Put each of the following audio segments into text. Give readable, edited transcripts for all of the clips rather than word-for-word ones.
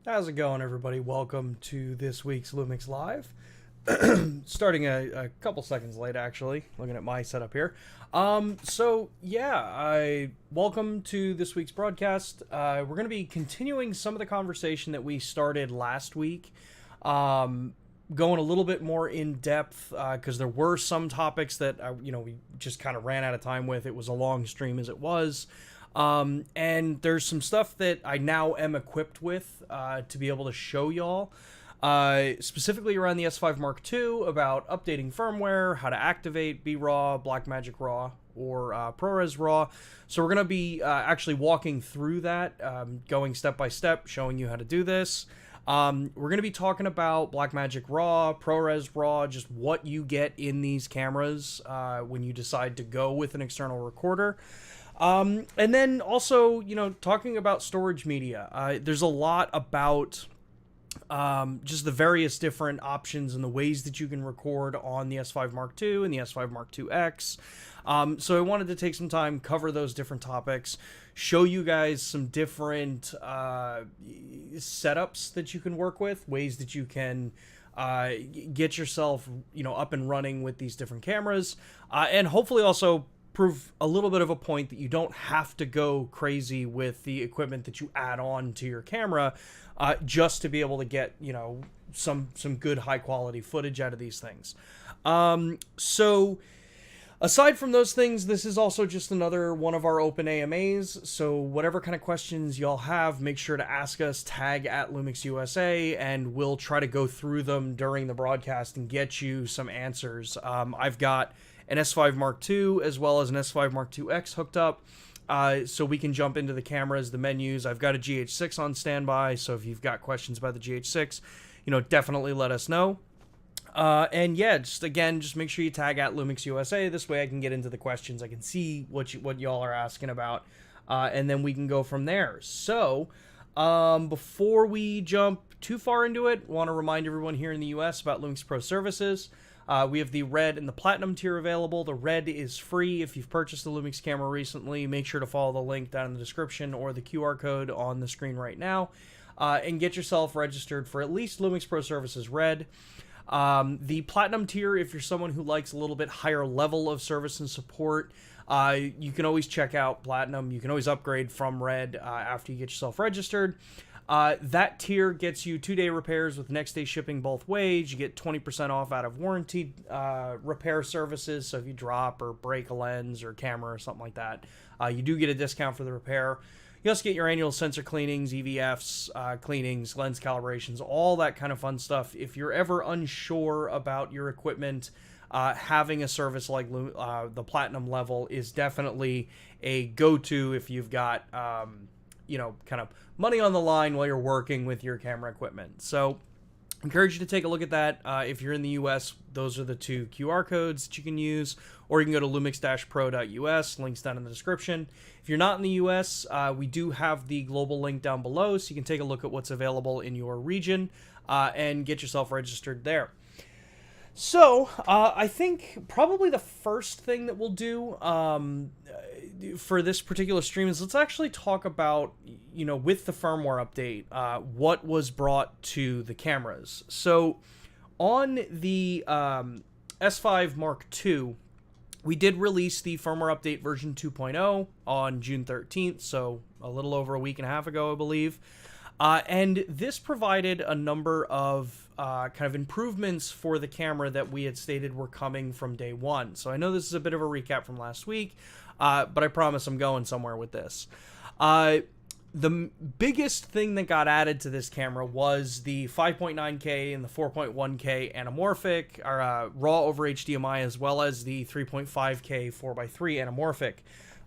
How's it going, everybody? Welcome to this week's LUMIX Live. Starting a couple seconds late, actually, looking at my setup here. Welcome to this week's broadcast. We're going to be continuing some of the conversation that we started last week. Going a little bit more in depth because there were some topics that, we just kind of ran out of time with. It was a long stream as it was. And there's some stuff that I now am equipped with to be able to show y'all, specifically around the S5 Mark II, about updating firmware, how to activate BRAW, Blackmagic RAW, or ProRes RAW. So we're going to be actually walking through that, going step by step, showing you how to do this. We're going to be talking about Blackmagic RAW, ProRes RAW, just what you get in these cameras when you decide to go with an external recorder. And then also, talking about storage media. There's a lot about just the various different options and the ways that you can record on the S5 Mark II and the S5 Mark IIX. So I wanted to take some time, cover those different topics, show you guys some different setups that you can work with, ways that you can get yourself, up and running with these different cameras, and hopefully also prove a little bit of a point that you don't have to go crazy with the equipment that you add on to your camera just to be able to get, some good high quality footage out of these things. So aside from those things, this is also just another one of our open AMAs. So whatever kind of questions y'all have, make sure to ask us, tag at LUMIX USA, and we'll try to go through them during the broadcast and get you some answers. I've got an S5 Mark II as well as an S5 Mark IIX hooked up, so we can jump into the cameras, the menus. I've got a GH6 on standby, so if you've got questions about the GH6, definitely let us know. And yeah, just make sure you tag at LUMIX USA. This way I can get into the questions. I can see what y'all are asking about, and then we can go from there. So before we jump too far into it, I want to remind everyone here in the US about LUMIX Pro Services. We have the Red and the Platinum tier available. The Red is free. If you've purchased a LUMIX camera recently, make sure to follow the link down in the description or the QR code on the screen right now, and get yourself registered for at least LUMIX Pro Services Red. The Platinum tier, if you're someone who likes a little bit higher level of service and support, you can always check out Platinum. You can always upgrade from Red after you get yourself registered. That tier gets you 2-day repairs with next day shipping both ways. You get 20% off out of warranty repair services. So if you drop or break a lens or camera or something like that, you do get a discount for the repair. You also get your annual sensor cleanings, EVFs, cleanings, lens calibrations, all that kind of fun stuff. If you're ever unsure about your equipment, having a service like the Platinum level is definitely a go-to if you've got kind of money on the line while you're working with your camera equipment. So encourage you to take a look at that. If you're in the US, those are the two QR codes that you can use, or you can go to lumix-pro.us, links down in the description. If you're not in the US, we do have the global link down below, so you can take a look at what's available in your region and get yourself registered there. So, I think probably the first thing that we'll do for this particular stream is let's actually talk about, with the firmware update, what was brought to the cameras. So, on the S5 Mark II, we did release the firmware update version 2.0 on June 13th, so a little over a week and a half ago, I believe. And this provided a number of kind of improvements for the camera that we had stated were coming from day one. So I know this is a bit of a recap from last week, but I promise I'm going somewhere with this. The biggest thing that got added to this camera was the 5.9K and the 4.1K anamorphic, or RAW over HDMI, as well as the 3.5K 4x3 anamorphic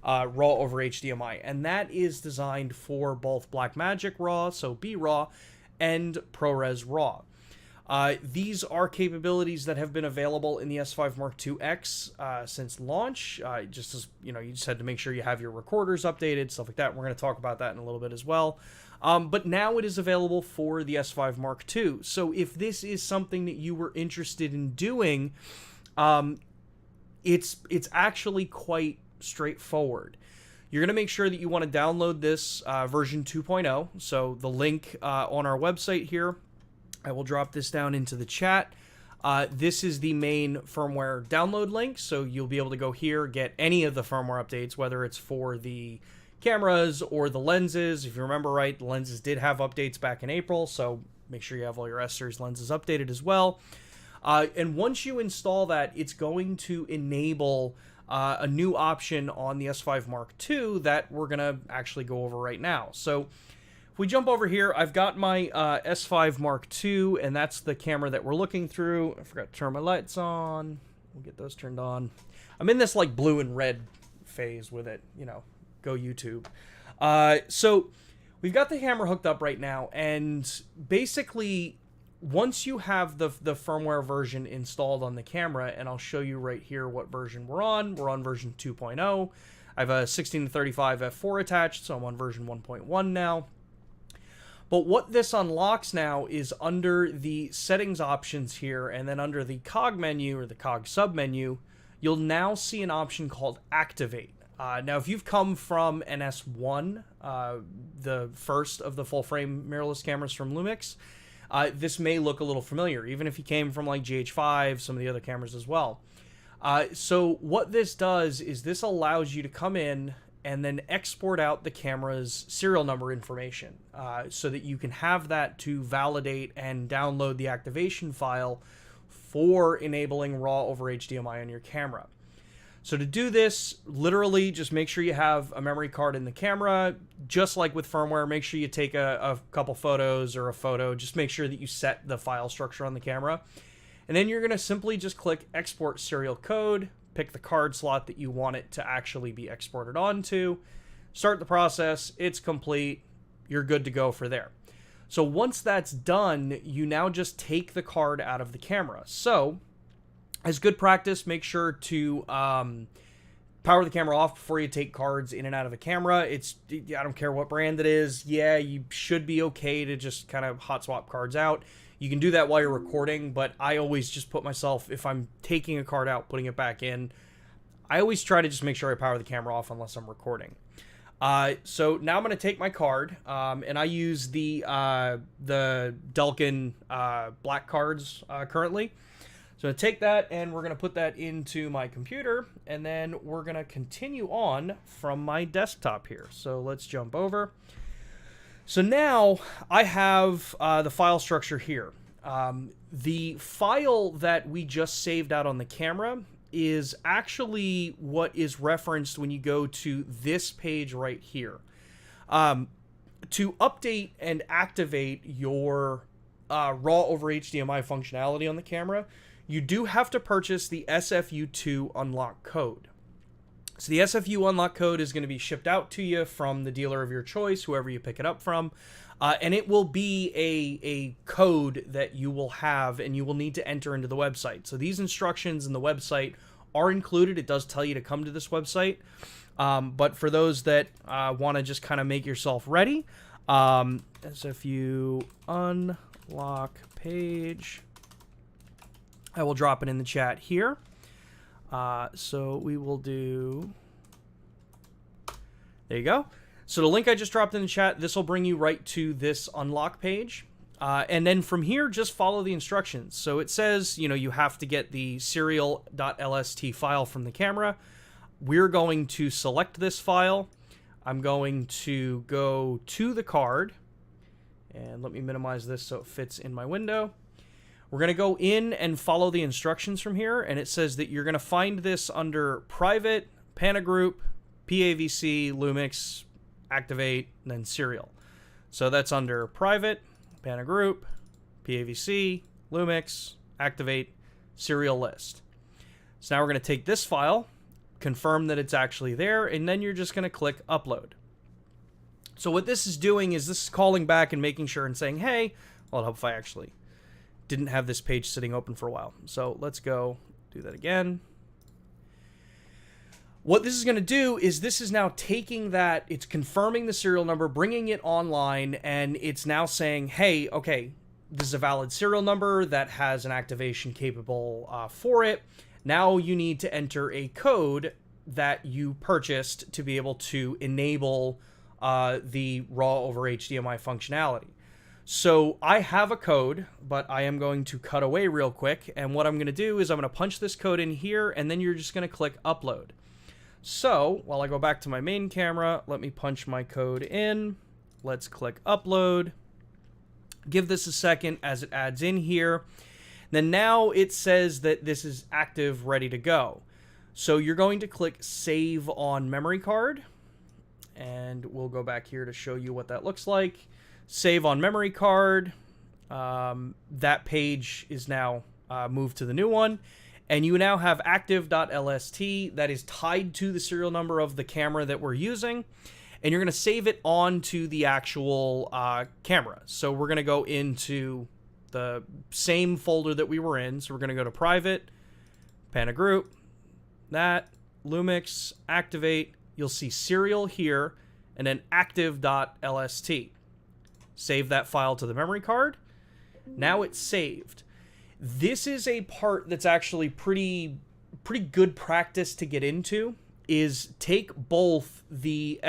RAW over HDMI, and that is designed for both Blackmagic RAW, so BRAW, and ProRes RAW. These are capabilities that have been available in the S5 Mark IIX since launch. Just as you just had to make sure you have your recorders updated, stuff like that. We're going to talk about that in a little bit as well. But now it is available for the S5 Mark II. So if this is something that you were interested in doing, it's actually quite straightforward. you're going to make sure that you want to download this version 2.0. So the link on our website here, I will drop this down into the chat. This is the main firmware download link, so you'll be able to go here, get any of the firmware updates, whether it's for the cameras or the lenses. If you remember right, the lenses did have updates back in April, so make sure you have all your S-Series lenses updated as well. And once you install that, it's going to enable a new option on the S5 Mark II that we're going to actually go over right now. So if we jump over here, I've got my S5 Mark II, and that's the camera that we're looking through. I forgot to turn my lights on. We'll get those turned on. I'm in this like blue and red phase with it, you know, go YouTube. So we've got the camera hooked up right now, and basically once you have the firmware version installed on the camera, and I'll show you right here what version we're on version 2.0. I have a 16-35 f4 attached, so I'm on version 1.1 now. But what this unlocks now is under the settings options here, and then under the cog menu or the cog submenu, you'll now see an option called Activate. Now, if you've come from an S1, the first of the full-frame mirrorless cameras from LUMIX, this may look a little familiar, even if you came from like GH5, some of the other cameras as well. So what this does is this allows you to come in and then export out the camera's serial number information so that you can have that to validate and download the activation file for enabling RAW over HDMI on your camera. So to do this, literally just make sure you have a memory card in the camera. Just like with firmware, make sure you take a couple photos or a photo. Just make sure that you set the file structure on the camera. And then you're going to simply just click Export Serial Code, pick the card slot that you want it to actually be exported onto, start the process, it's complete, you're good to go for there. So once that's done, you now just take the card out of the camera. So as good practice, make sure to power the camera off before you take cards in and out of a camera. I don't care what brand it is. Yeah, you should be okay to just kind of hot swap cards out. You can do that while you're recording, but I always just put myself, if I'm taking a card out, putting it back in, I always try to just make sure I power the camera off unless I'm recording. So now I'm going to take my card, and I use the Delkin black cards currently. So I'm going to take that, and we're going to put that into my computer, and then we're going to continue on from my desktop here. So let's jump over. So now I have the file structure here. The file that we just saved out on the camera is actually what is referenced when you go to this page right here. To update and activate your RAW over HDMI functionality on the camera, you do have to purchase the S5II unlock code. So the S5II unlock code is going to be shipped out to you from the dealer of your choice, whoever you pick it up from, and it will be a code that you will have and you will need to enter into the website. So these instructions in the website are included. It does tell you to come to this website, but for those that want to just kind of make yourself ready, S5II unlock page, I will drop it in the chat here. So we will do, there you go. So the link I just dropped in the chat, this will bring you right to this unlock page. And then from here, just follow the instructions. So it says, you know, you have to get the serial.lst file from the camera. We're going to select this file. I'm going to go to the card, and let me minimize this so it fits in my window. We're going to go in and follow the instructions from here, and it says that you're going to find this under Private, Panagroup, PAVC, LUMIX, Activate, and then Serial. So that's under Private, Panagroup, PAVC, LUMIX, Activate, Serial List. So now we're going to take this file, confirm that it's actually there, and then you're just going to click Upload. So what this is doing is this is calling back and making sure and saying, hey, well, I'll help if I actually didn't have this page sitting open for a while. So let's go do that again. What this is going to do is this is now taking that, it's confirming the serial number, bringing it online, and it's now saying, hey, okay, this is a valid serial number that has an activation capable for it. Now you need to enter a code that you purchased to be able to enable the RAW over HDMI functionality. So I have a code, but I am going to cut away real quick. And what I'm going to do is I'm going to punch this code in here, and then you're just going to click upload. So while I go back to my main camera, let me punch my code in. Let's click upload. Give this a second as it adds in here. Then now it says that this is active, ready to go. So you're going to click save on memory card. And we'll go back here to show you what that looks like. Save on memory card. That page is now moved to the new one. And you now have active.lst that is tied to the serial number of the camera that we're using. And you're going to save it onto the actual camera. So we're going to go into the same folder that we were in. So we're going to go to private, Pana Group, that, LUMIX, activate. You'll see serial here, and then active.lst. Save that file to the memory card. Now it's saved. This is a part that's actually pretty good practice to get into, is take both the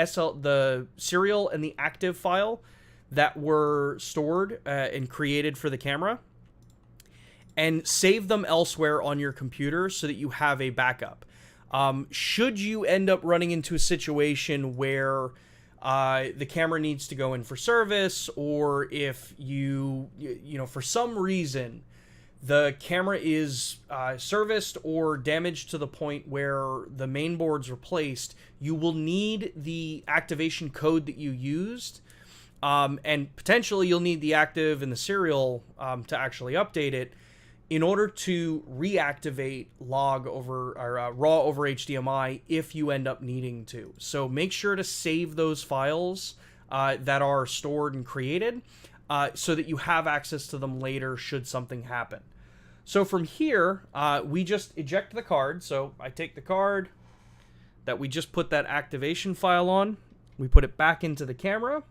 serial and the active file that were stored and created for the camera and save them elsewhere on your computer so that you have a backup. Should you end up running into a situation where the camera needs to go in for service, or if you know, for some reason the camera is serviced or damaged to the point where the main board's replaced, you will need the activation code that you used, and potentially you'll need the active and the serial to actually update it in order to reactivate log over or RAW over HDMI if you end up needing to. So make sure to save those files that are stored and created so that you have access to them later should something happen. So from here, we just eject the card. So I take the card that we just put that activation file on. We put it back into the camera.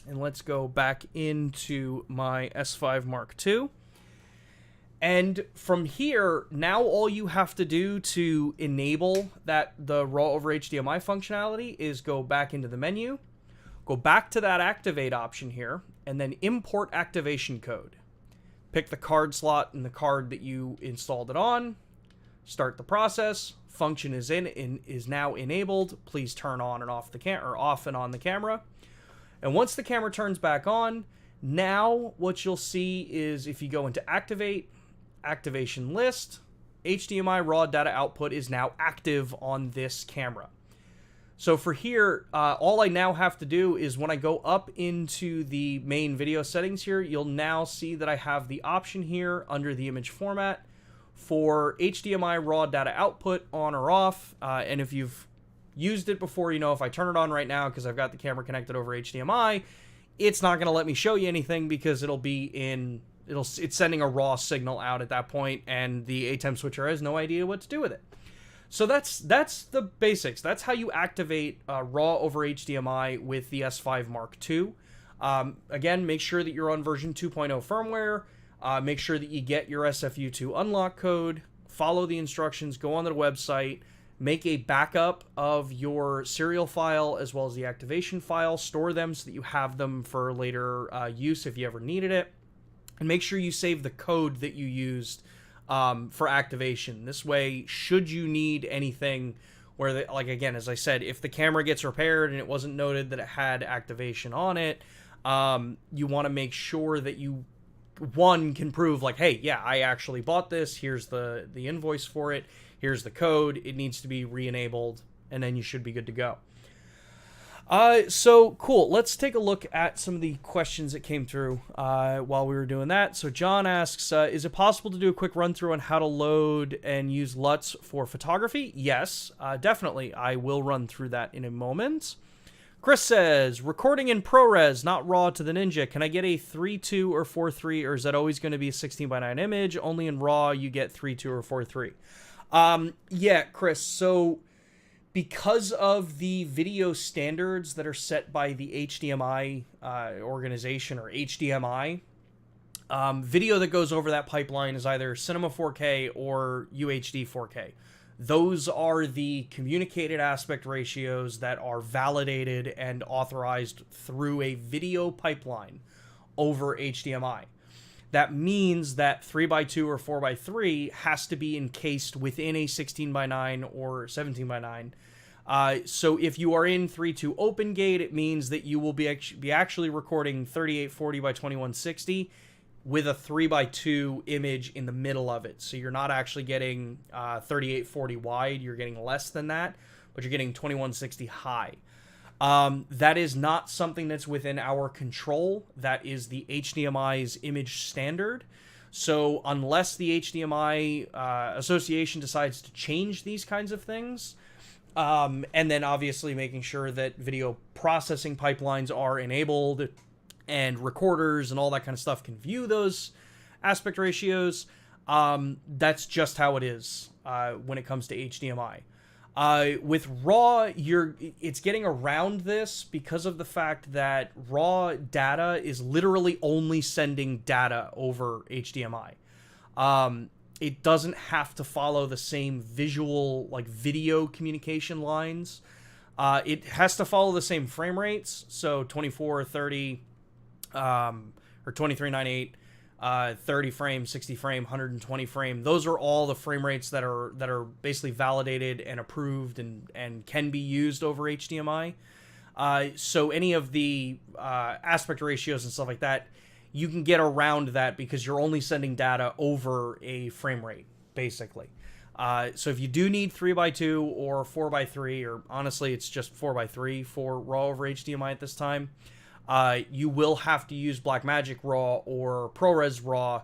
And let's go back into my S5 Mark II. And from here, now all you have to do to enable the RAW over HDMI functionality is go back into the menu, go back to that activate option here, and then import activation code. Pick the card slot and the card that you installed it on. Start the process. Function is now enabled. Please turn on and off the camera, or off and on the camera. And once the camera turns back on, now what you'll see is if you go into activate, activation list, HDMI raw data output is now active on this camera. So for here, all I now have to do is when I go up into the main video settings here, you'll now see that I have the option here under the image format for HDMI raw data output on or off. And if you've used it before, you know, if I turn it on right now because I've got the camera connected over HDMI, it's not going to let me show you anything because it'll be in, it's sending a raw signal out at that point, and the ATEM switcher has no idea what to do with it. So that's the basics. That's how you activate RAW over HDMI with the S5 Mark II. Again, make sure that you're on version 2.0 firmware. Make sure that you get your SFU2 unlock code. Follow the instructions. Go onto the website. Make a backup of your serial file as well as the activation file. Store them so that you have them for later use if you ever needed it. And make sure you save the code that you used for activation. This way, should you need anything where, like again, as I said, if the camera gets repaired and it wasn't noted that it had activation on it, you want to make sure that you, one, can prove like, hey, yeah, I actually bought this. Here's the invoice for it. Here's the code. It needs to be re-enabled, and then you should be good to go. So cool. Let's take a look at some of the questions that came through while we were doing that. So John asks, is it possible to do a quick run through on how to load and use LUTs for photography? Yes, definitely. I will run through that in a moment. Chris says, recording in ProRes, not RAW to the Ninja. Can I get a 3.2 or 4.3, or is that always going to be a 16:9 image? Only in RAW you get 3.2 or 4.3. Yeah, Chris. So because of the video standards that are set by the HDMI organization, or HDMI, video that goes over that pipeline is either Cinema 4K or UHD 4K. Those are the communicated aspect ratios that are validated and authorized through a video pipeline over HDMI. That means that 3x2 or 4x3 has to be encased within a 16:9 or 17:9. So if you are in 3.2 open gate, it means that you will be actually recording 3840 by 2160 with a 3x2 image in the middle of it. So you're not actually getting 3840 wide, you're getting less than that, but you're getting 2160 high. That is not something that's within our control. That is the HDMI's image standard. So unless the HDMI association decides to change these kinds of things, and then obviously making sure that video processing pipelines are enabled and recorders and all that kind of stuff can view those aspect ratios, that's just how it is when it comes to HDMI. With RAW, it's getting around this because of the fact that RAW data is literally only sending data over HDMI. It doesn't have to follow the same visual, like video communication lines. It has to follow the same frame rates, so 24, 30, or 2398, 30 frame, 60 frame, 120 frame. Those are all the frame rates that are basically validated and approved and can be used over HDMI. So any of the aspect ratios and stuff like that, you can get around that because you're only sending data over a frame rate, basically. So if you do need 3x2 or 4x3, or honestly it's just 4x3 for RAW over HDMI at this time, you will have to use Blackmagic RAW or ProRes RAW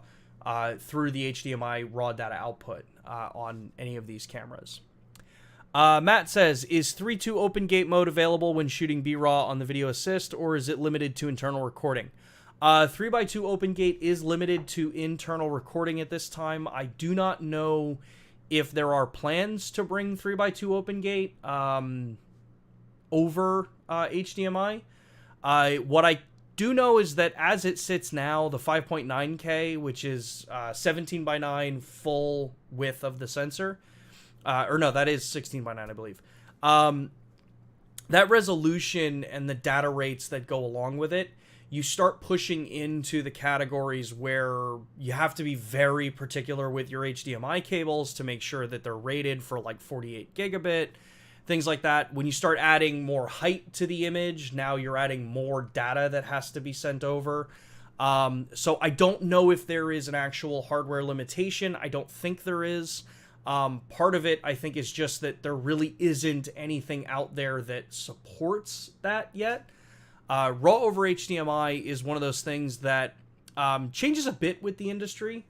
through the HDMI RAW data output on any of these cameras. Matt says, is 3.2 open gate mode available when shooting BRAW on the video assist, or is it limited to internal recording? 3x2 open gate is limited to internal recording at this time. I do not know if there are plans to bring 3x2 open gate over HDMI. What I do know is that as it sits now, the 5.9K, which is 17:9 full width of the sensor, or no, that is 16:9, I believe. That resolution and the data rates that go along with it, you start pushing into the categories where you have to be very particular with your HDMI cables to make sure that they're rated for like 48 gigabit, things like that. When you start adding more height to the image, now you're adding more data that has to be sent over. So I don't know if there is an actual hardware limitation. I don't think there is. Part of it, I think, is just that there really isn't anything out there that supports that yet. RAW over HDMI is one of those things that changes a bit with the industry.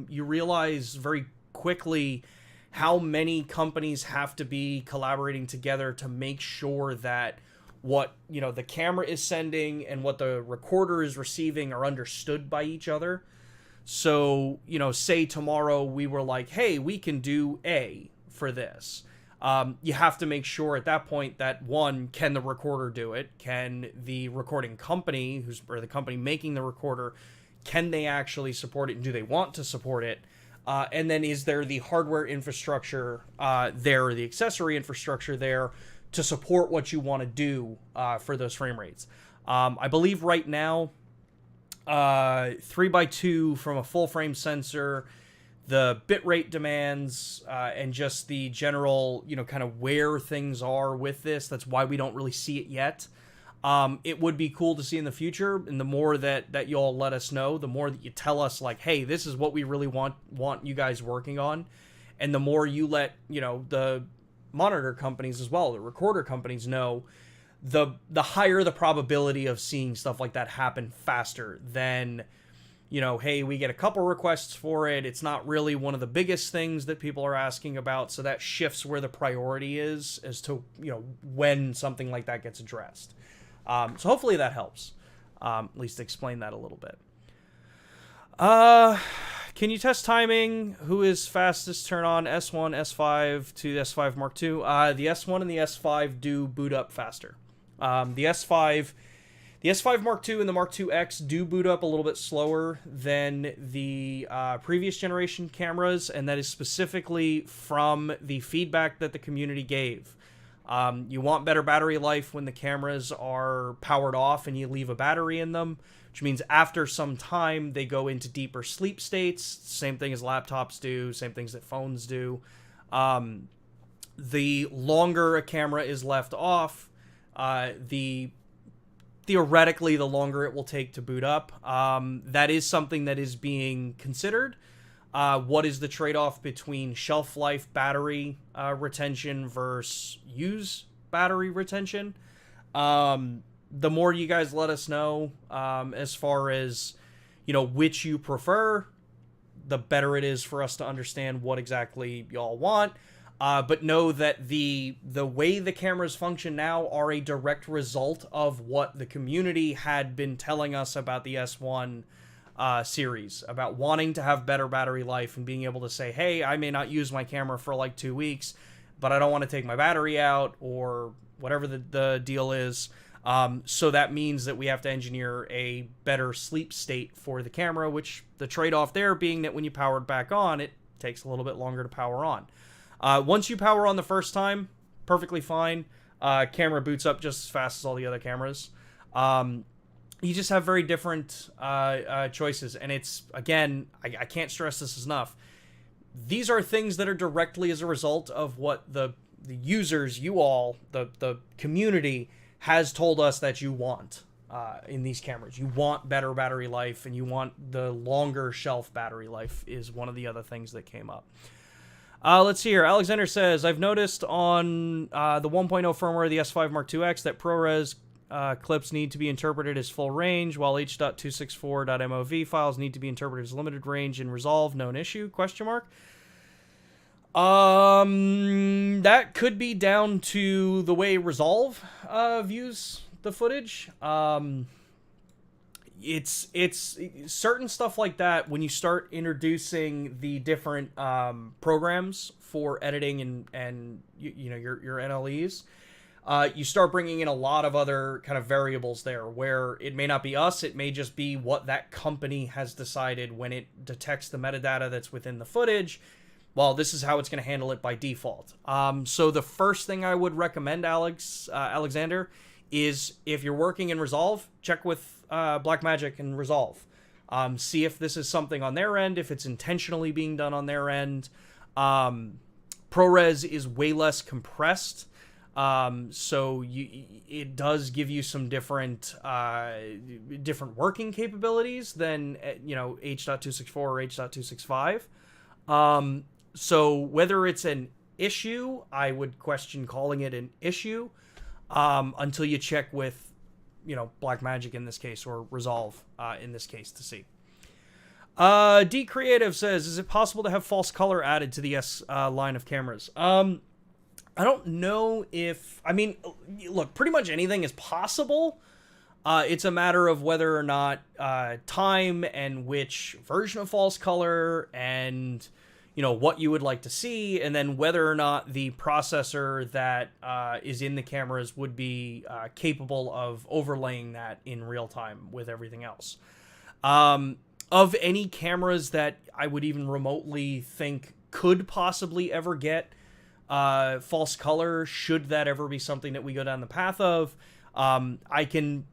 You realize very quickly how many companies have to be collaborating together to make sure that what, you know, the camera is sending and what the recorder is receiving are understood by each other. So, you know, say tomorrow we were like, hey, we can do A for this. You have to make sure at that point that, one, can the recorder do it? Can the recording company, or the company making the recorder, can they actually support it, and do they want to support it? And then is there the hardware infrastructure there, or the accessory infrastructure there to support what you want to do for those frame rates? I believe right now, 3x2 from a full frame sensor, the bitrate demands, and just the general, you know, kind of where things are with this. That's why we don't really see it yet. It would be cool to see in the future, and the more that y'all let us know, the more that you tell us, like, hey, this is what we really want you guys working on, and the more you let, you know, the monitor companies as well, the recorder companies know, the higher the probability of seeing stuff like that happen faster than, you know, hey, we get a couple requests for it, it's not really one of the biggest things that people are asking about, so that shifts where the priority is as to, you know, when something like that gets addressed. So hopefully that helps, at least explain that a little bit. Can you test timing? Who is fastest turn on S1, S5 to S5 Mark II? The S1 and the S5 do boot up faster. The The S5 Mark II and the Mark II X do boot up a little bit slower than the previous generation cameras, and that is specifically from the feedback that the community gave. You want better battery life when the cameras are powered off and you leave a battery in them, which means after some time they go into deeper sleep states. Same thing as laptops do, same things that phones do. The longer a camera is left off, theoretically, the longer it will take to boot up. That is something that is being considered. What is the trade-off between shelf life battery retention versus use battery retention? The more you guys let us know as far as, which you prefer, the better it is for us to understand what exactly y'all want. But know that the way the cameras function now are a direct result of what the community had been telling us about the S1 series, about wanting to have better battery life and being able to say, hey, I may not use my camera for like 2 weeks, but I don't want to take my battery out or whatever the deal is. So that means that we have to engineer a better sleep state for the camera, which the trade-off there being that when you power it back on, it takes a little bit longer to power on. Once you power on the first time, perfectly fine. Camera boots up just as fast as all the other cameras. You just have very different choices. And it's, again, I can't stress this enough. These are things that are directly as a result of what the users, you all, the community, has told us that you want in these cameras. You want better battery life, and you want the longer shelf battery life is one of the other things that came up. Let's see here. Alexander says, I've noticed on the 1.0 firmware of the S5 Mark II X that ProRes clips need to be interpreted as full range, while H.264.mov files need to be interpreted as limited range in Resolve. Known issue? Question mark. That could be down to the way Resolve views the footage. It's certain stuff like that. When you start introducing the different programs for editing and your NLEs, you start bringing in a lot of other kind of variables there, where it may not be us, it may just be what that company has decided when it detects the metadata that's within the footage. Well, this is how it's going to handle it by default. So the first thing I would recommend, Alexander, is if you're working in Resolve, check with Blackmagic and Resolve. See if this is something on their end, if it's intentionally being done on their end. ProRes is way less compressed, so it does give you some different working capabilities than H.264 or H.265. So whether it's an issue, I would question calling it an issue until you check with, Blackmagic in this case, or Resolve in this case, to see. D Creative says, is it possible to have false color added to the S line of cameras? I don't know if... look, pretty much anything is possible. It's a matter of whether or not time and which version of false color and... what you would like to see, and then whether or not the processor that is in the cameras would be capable of overlaying that in real time with everything else. Of any cameras that I would even remotely think could possibly ever get false color, should that ever be something that we go down the path of, I can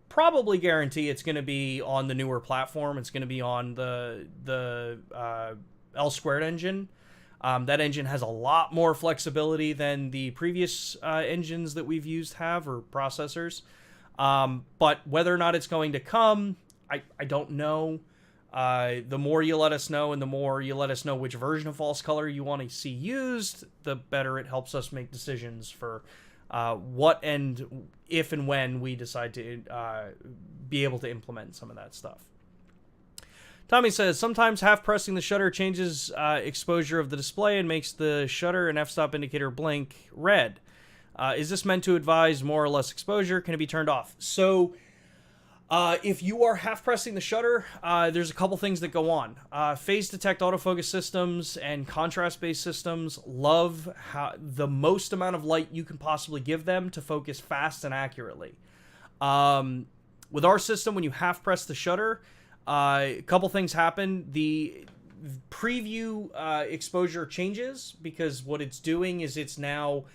probably guarantee it's going to be on the newer platform. It's going to be on the L2 engine. That engine has a lot more flexibility than the previous engines that we've used have, or processors. But whether or not it's going to come, I don't know. The more you let us know, and the more you let us know which version of false color you want to see used, the better it helps us make decisions for what and if and when we decide to be able to implement some of that stuff. Tommy says, sometimes half pressing the shutter changes exposure of the display and makes the shutter and f-stop indicator blink red. Is this meant to advise more or less exposure? Can it be turned off? So, if you are half pressing the shutter, there's a couple things that go on. Phase detect autofocus systems and contrast-based systems love the most amount of light you can possibly give them to focus fast and accurately. With our system, when you half press the shutter, a couple things happen. The preview exposure changes because what it's doing is it's now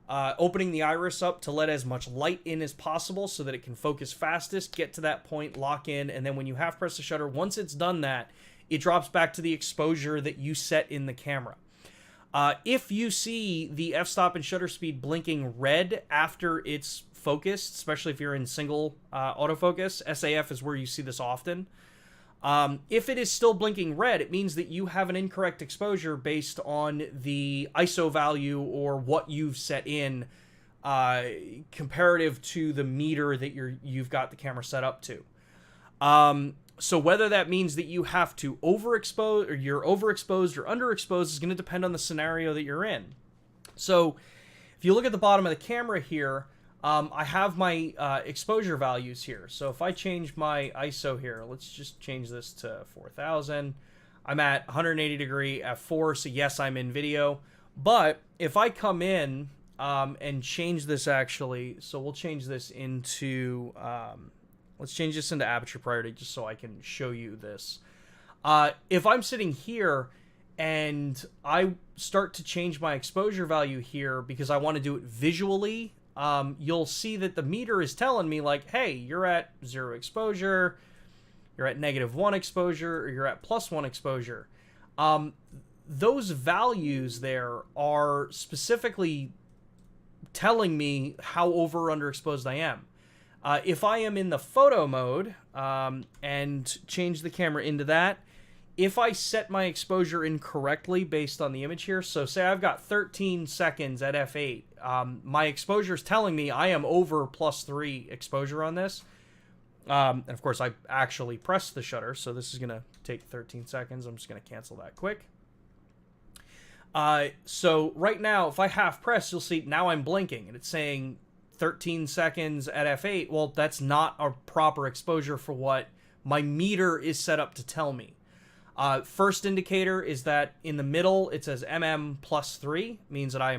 opening the iris up to let as much light in as possible so that it can focus fastest, get to that point, lock in, and then when you half press the shutter, once it's done that, it drops back to the exposure that you set in the camera. If you see the f-stop and shutter speed blinking red after it's focused, especially if you're in single autofocus, SAF is where you see this often. If it is still blinking red, it means that you have an incorrect exposure based on the ISO value or what you've set in comparative to the meter that you've got the camera set up to. So whether that means that you have to overexpose, or you're overexposed or underexposed, is going to depend on the scenario that you're in. So if you look at the bottom of the camera here, I have my exposure values here. So if I change my ISO here, let's just change this to 4000. I'm at 180 degree f4, so yes, I'm in video. But if I come in and change this actually, so we'll change this into... let's change this into aperture priority just so I can show you this. If I'm sitting here and I start to change my exposure value here because I want to do it visually, you'll see that the meter is telling me like, hey, you're at 0 exposure, you're at -1 exposure, or you're at +1 exposure. Those values there are specifically telling me how over or underexposed I am. If I am in the photo mode and change the camera into that, if I set my exposure incorrectly based on the image here, so say I've got 13 seconds at f8, my exposure is telling me I am over +3 exposure on this. And of course, I actually pressed the shutter, so this is going to take 13 seconds. I'm just going to cancel that quick. So right now, if I half press, you'll see now I'm blinking, and it's saying 13 seconds at f8. Well, that's not a proper exposure for what my meter is set up to tell me. First indicator is that in the middle it says +3, means that I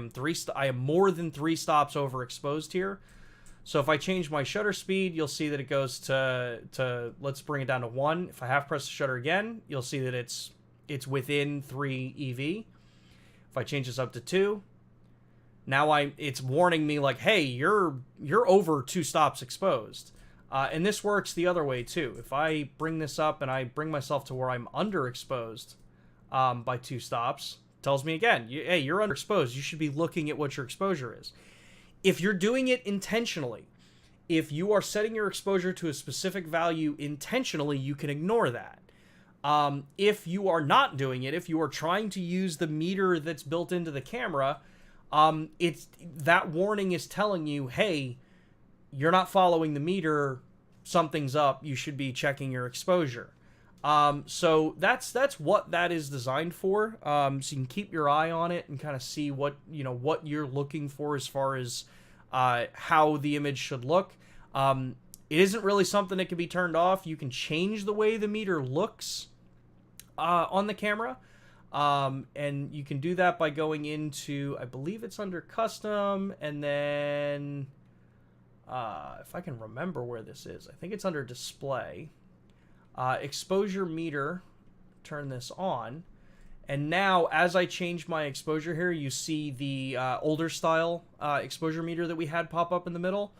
am more than 3 stops overexposed here. So if I change my shutter speed, you'll see that it goes to let's bring it down to 1. If I half press the shutter again, you'll see that it's within 3 EV. If I change this up to 2, now it's warning me like, hey, you're over 2 stops exposed. And this works the other way too. If I bring this up and I bring myself to where I'm underexposed by 2 stops, it tells me again, hey, you're underexposed. You should be looking at what your exposure is. If you're doing it intentionally, if you are setting your exposure to a specific value intentionally, you can ignore that. If you are not doing it, if you are trying to use the meter that's built into the camera, that warning is telling you, hey, you're not following the meter, something's up, you should be checking your exposure. So that's what that is designed for. So you can keep your eye on it and kind of see what you're looking for as far as how the image should look. It isn't really something that can be turned off. You can change the way the meter looks on the camera. And you can do that by going into, I believe it's under custom, and then if I can remember where this is, I think it's under display, exposure meter, turn this on, and now as I change my exposure here, you see the older style exposure meter that we had pop up in the middle.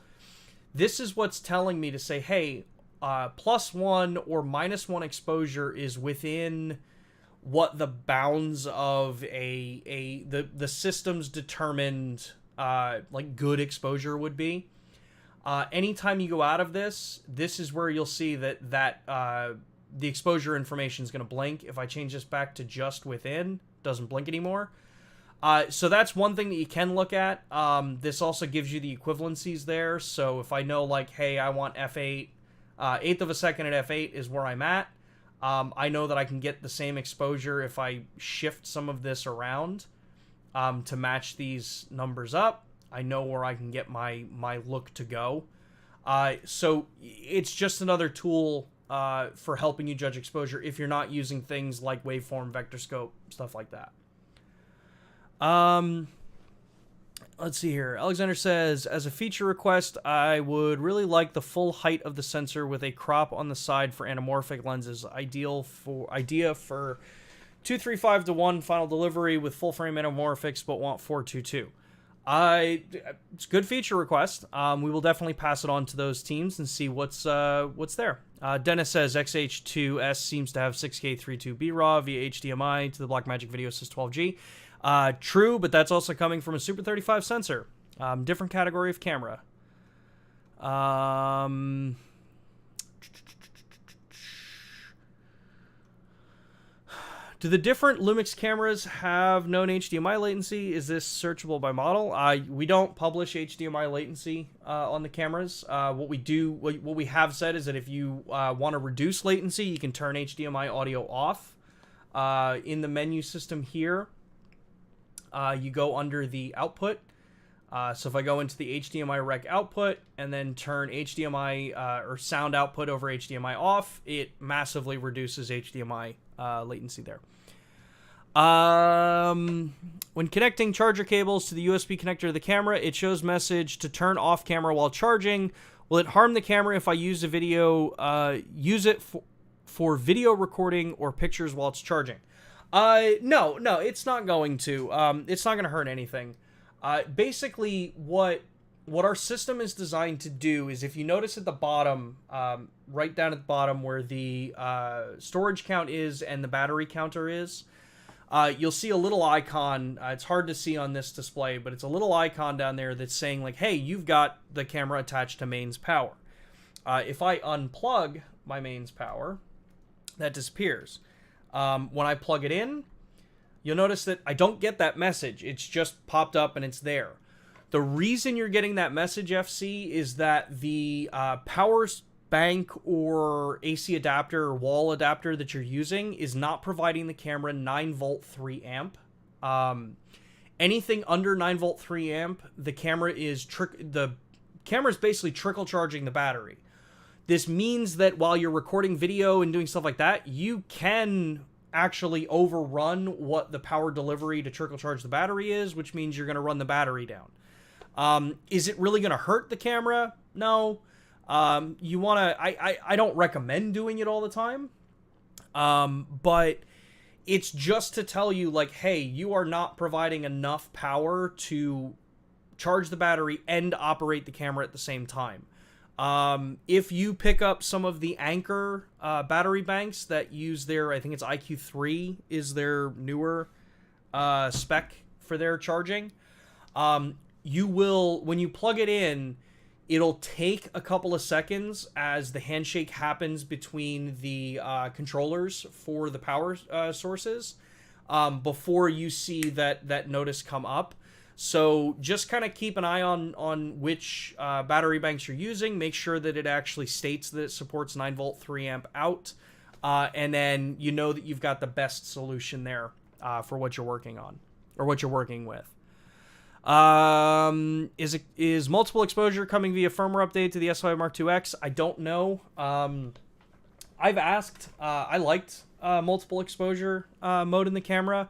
This is what's telling me to say, hey, +1 or -1 exposure is within what the bounds of the system's determined like good exposure would be. Anytime you go out of this is where you'll see that the exposure information is going to blink. If I change this back to just within, it doesn't blink anymore. So that's one thing that you can look at. This also gives you the equivalencies there. So if I know like, hey, I want f8, 1/8 of a second at f8 is where I'm at. I know that I can get the same exposure if I shift some of this around to match these numbers up. I know where I can get my look to go. So it's just another tool for helping you judge exposure if you're not using things like waveform, vector scope, stuff like that. Let's see here. Alexander says, as a feature request, I would really like the full height of the sensor with a crop on the side for anamorphic lenses. Idea for 235:1 final delivery with full frame anamorphics, but want 422. It's a good feature request. We will definitely pass it on to those teams and see what's there. Dennis says XH2S seems to have 6K 32B RAW via HDMI to the Blackmagic Video Assist 12G. True, but that's also coming from a Super 35 sensor. Different category of camera. Do the different LUMIX cameras have known HDMI latency? Is this searchable by model? We don't publish HDMI latency on the cameras. What we have said is that if you want to reduce latency, you can turn HDMI audio off. In the menu system here, you go under the output. So if I go into the HDMI rec output and then turn HDMI or sound output over HDMI off, it massively reduces HDMI latency there. When connecting charger cables to the USB connector of the camera, it shows message to turn off camera while charging. Will it harm the camera if I use use it for video recording or pictures while it's charging? No, it's not going to. It's not going to hurt anything. Basically, what our system is designed to do is, if you notice at the bottom, right down at the bottom where the storage count is and the battery counter is, you'll see a little icon. It's hard to see on this display, but it's a little icon down there that's saying, like, hey, you've got the camera attached to mains power. If I unplug my mains power, that disappears. When I plug it in, you'll notice that I don't get that message. It's just popped up and it's there. The reason you're getting that message, FC, is that the power bank or AC adapter or wall adapter that you're using is not providing the camera 9-volt 3 amp. Anything under 9-volt 3 amp, the camera is basically trickle charging the battery. This means that while you're recording video and doing stuff like that, you can actually overrun what the power delivery to trickle charge the battery is, which means you're going to run the battery down. Is it really going to hurt the camera? No. You want to, I don't recommend doing it all the time. But it's just to tell you, like, hey, you are not providing enough power to charge the battery and operate the camera at the same time. If you pick up some of the Anker battery banks that use their, I think it's IQ3 is their newer spec for their charging, you will, when you plug it in, it'll take a couple of seconds as the handshake happens between the controllers for the power sources before you see that notice come up. So just kind of keep an eye on which battery banks you're using. Make sure that it actually states that it supports 9-volt 3 amp out. And then you know that you've got the best solution there for what you're working on or what you're working with. Is multiple exposure coming via firmware update to the S5 Mark IIX? I don't know. I've asked. I liked multiple exposure mode in the camera.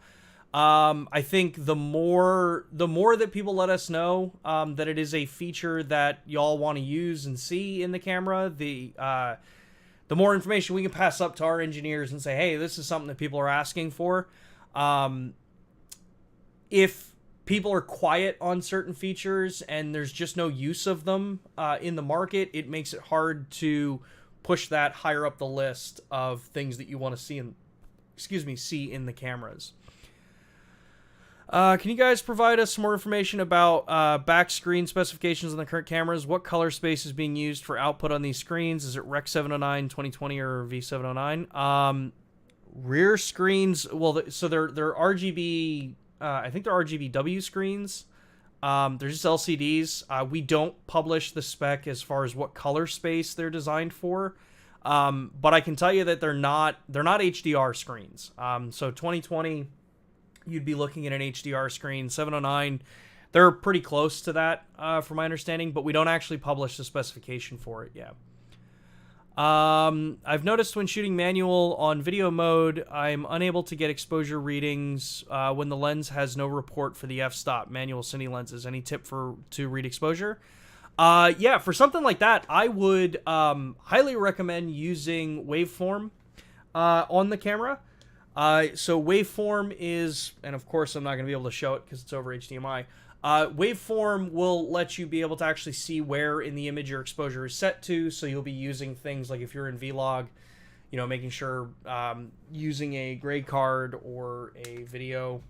I think the more that people let us know that it is a feature that y'all want to use and see in the camera, the more information we can pass up to our engineers and say, hey, this is something that people are asking for. If people are quiet on certain features and there's just no use of them in the market, it makes it hard to push that higher up the list of things that you want to see in the cameras. Can you guys provide us some more information about back screen specifications on the current cameras? What color space is being used for output on these screens? Is it Rec 709 2020 or V709? Rear screens, well, so they're RGB. I think they're RGBW screens. They're just LCDs. We don't publish the spec as far as what color space they're designed for. But I can tell you that they're not HDR screens. So 2020, you'd be looking at an HDR screen. 709, they're pretty close to that, from my understanding, but we don't actually publish the specification for it yet. I've noticed when shooting manual on video mode, I'm unable to get exposure readings when the lens has no report for the f-stop. Manual cine lenses. Any tip to read exposure? Yeah, for something like that, I would highly recommend using Waveform on the camera. So Waveform is, and of course I'm not going to be able to show it because it's over HDMI. Waveform will let you be able to actually see where in the image your exposure is set to, so you'll be using things like if you're in Vlog, you know, making sure using a gray card or a video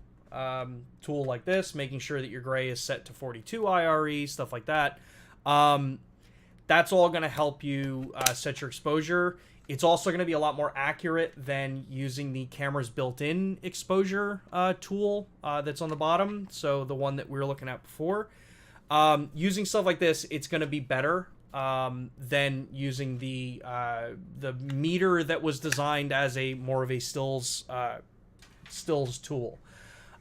tool like this, making sure that your gray is set to 42 IRE, stuff like that. That's all going to help you set your exposure. It's also going to be a lot more accurate than using the camera's built-in exposure tool that's on the bottom. So the one that we were looking at before. Using stuff like this, it's going to be better than using the meter that was designed as a more of a stills tool.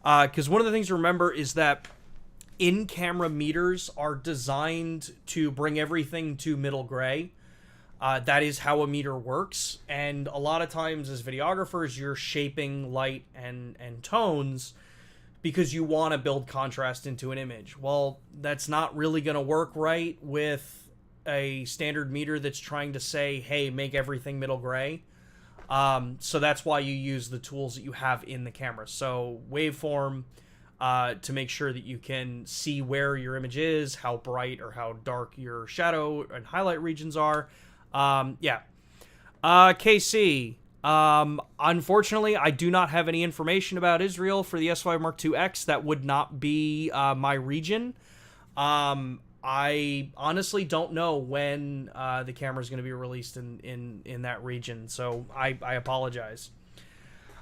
Because one of the things to remember is that in-camera meters are designed to bring everything to middle gray. That is how a meter works, and a lot of times as videographers, you're shaping light and tones because you want to build contrast into an image. Well, that's not really going to work right with a standard meter that's trying to say, hey, make everything middle gray. So that's why you use the tools that you have in the camera. So Waveform, to make sure that you can see where your image is, how bright or how dark your shadow and highlight regions are. Yeah. KC. Unfortunately, I do not have any information about Israel for the S5 Mark IIX. That would not be my region. I honestly don't know when the camera is going to be released in that region, so I apologize.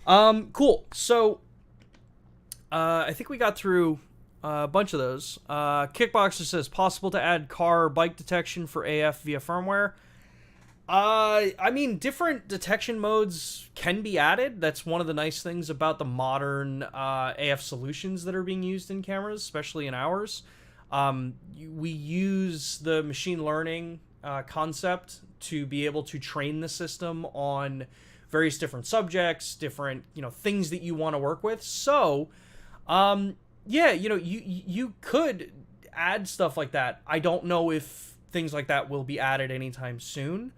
Cool. So I think we got through a bunch of those. Kickboxer says, possible to add car or bike detection for AF via firmware. I mean, different detection modes can be added. That's one of the nice things about the modern AF solutions that are being used in cameras, especially in ours. We use the machine learning concept to be able to train the system on various different subjects, different, things that you want to work with. So, yeah, you could add stuff like that. I don't know if things like that will be added anytime soon.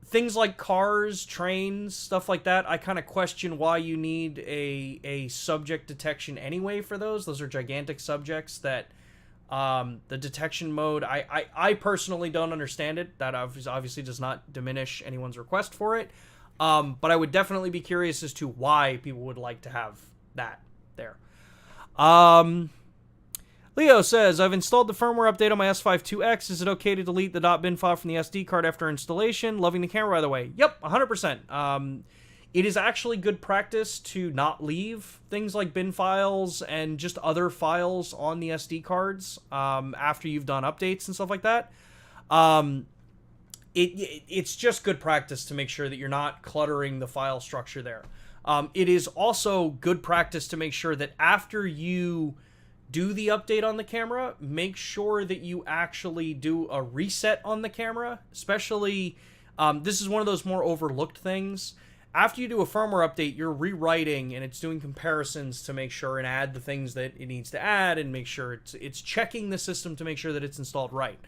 Things like cars, trains, stuff like that, I kind of question why you need a subject detection anyway for those. Those are gigantic subjects that the detection mode, I personally don't understand it. That obviously does not diminish anyone's request for it. But I would definitely be curious as to why people would like to have that there. Leo says, I've installed the firmware update on my S5II. Is it okay to delete the .bin file from the SD card after installation? Loving the camera, by the way. Yep, 100%. It is actually good practice to not leave things like bin files and just other files on the SD cards after you've done updates and stuff like that. It's just good practice to make sure that you're not cluttering the file structure there. It is also good practice to make sure that after you do the update on the camera, make sure that you actually do a reset on the camera. Especially, this is one of those more overlooked things. After you do a firmware update, you're rewriting and it's doing comparisons to make sure and add the things that it needs to add and make sure it's checking the system to make sure that it's installed right.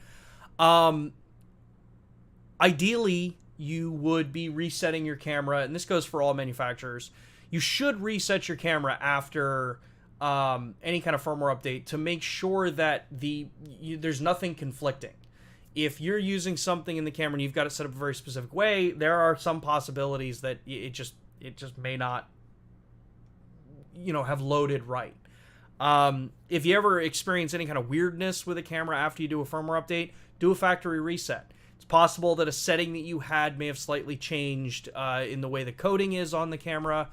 Ideally, you would be resetting your camera, and this goes for all manufacturers. You should reset your camera after any kind of firmware update to make sure that there's nothing conflicting. If you're using something in the camera and you've got it set up a very specific way, there are some possibilities that it just may not, have loaded right. If you ever experience any kind of weirdness with a camera after you do a firmware update, do a factory reset. It's possible that a setting that you had may have slightly changed in the way the coding is on the camera.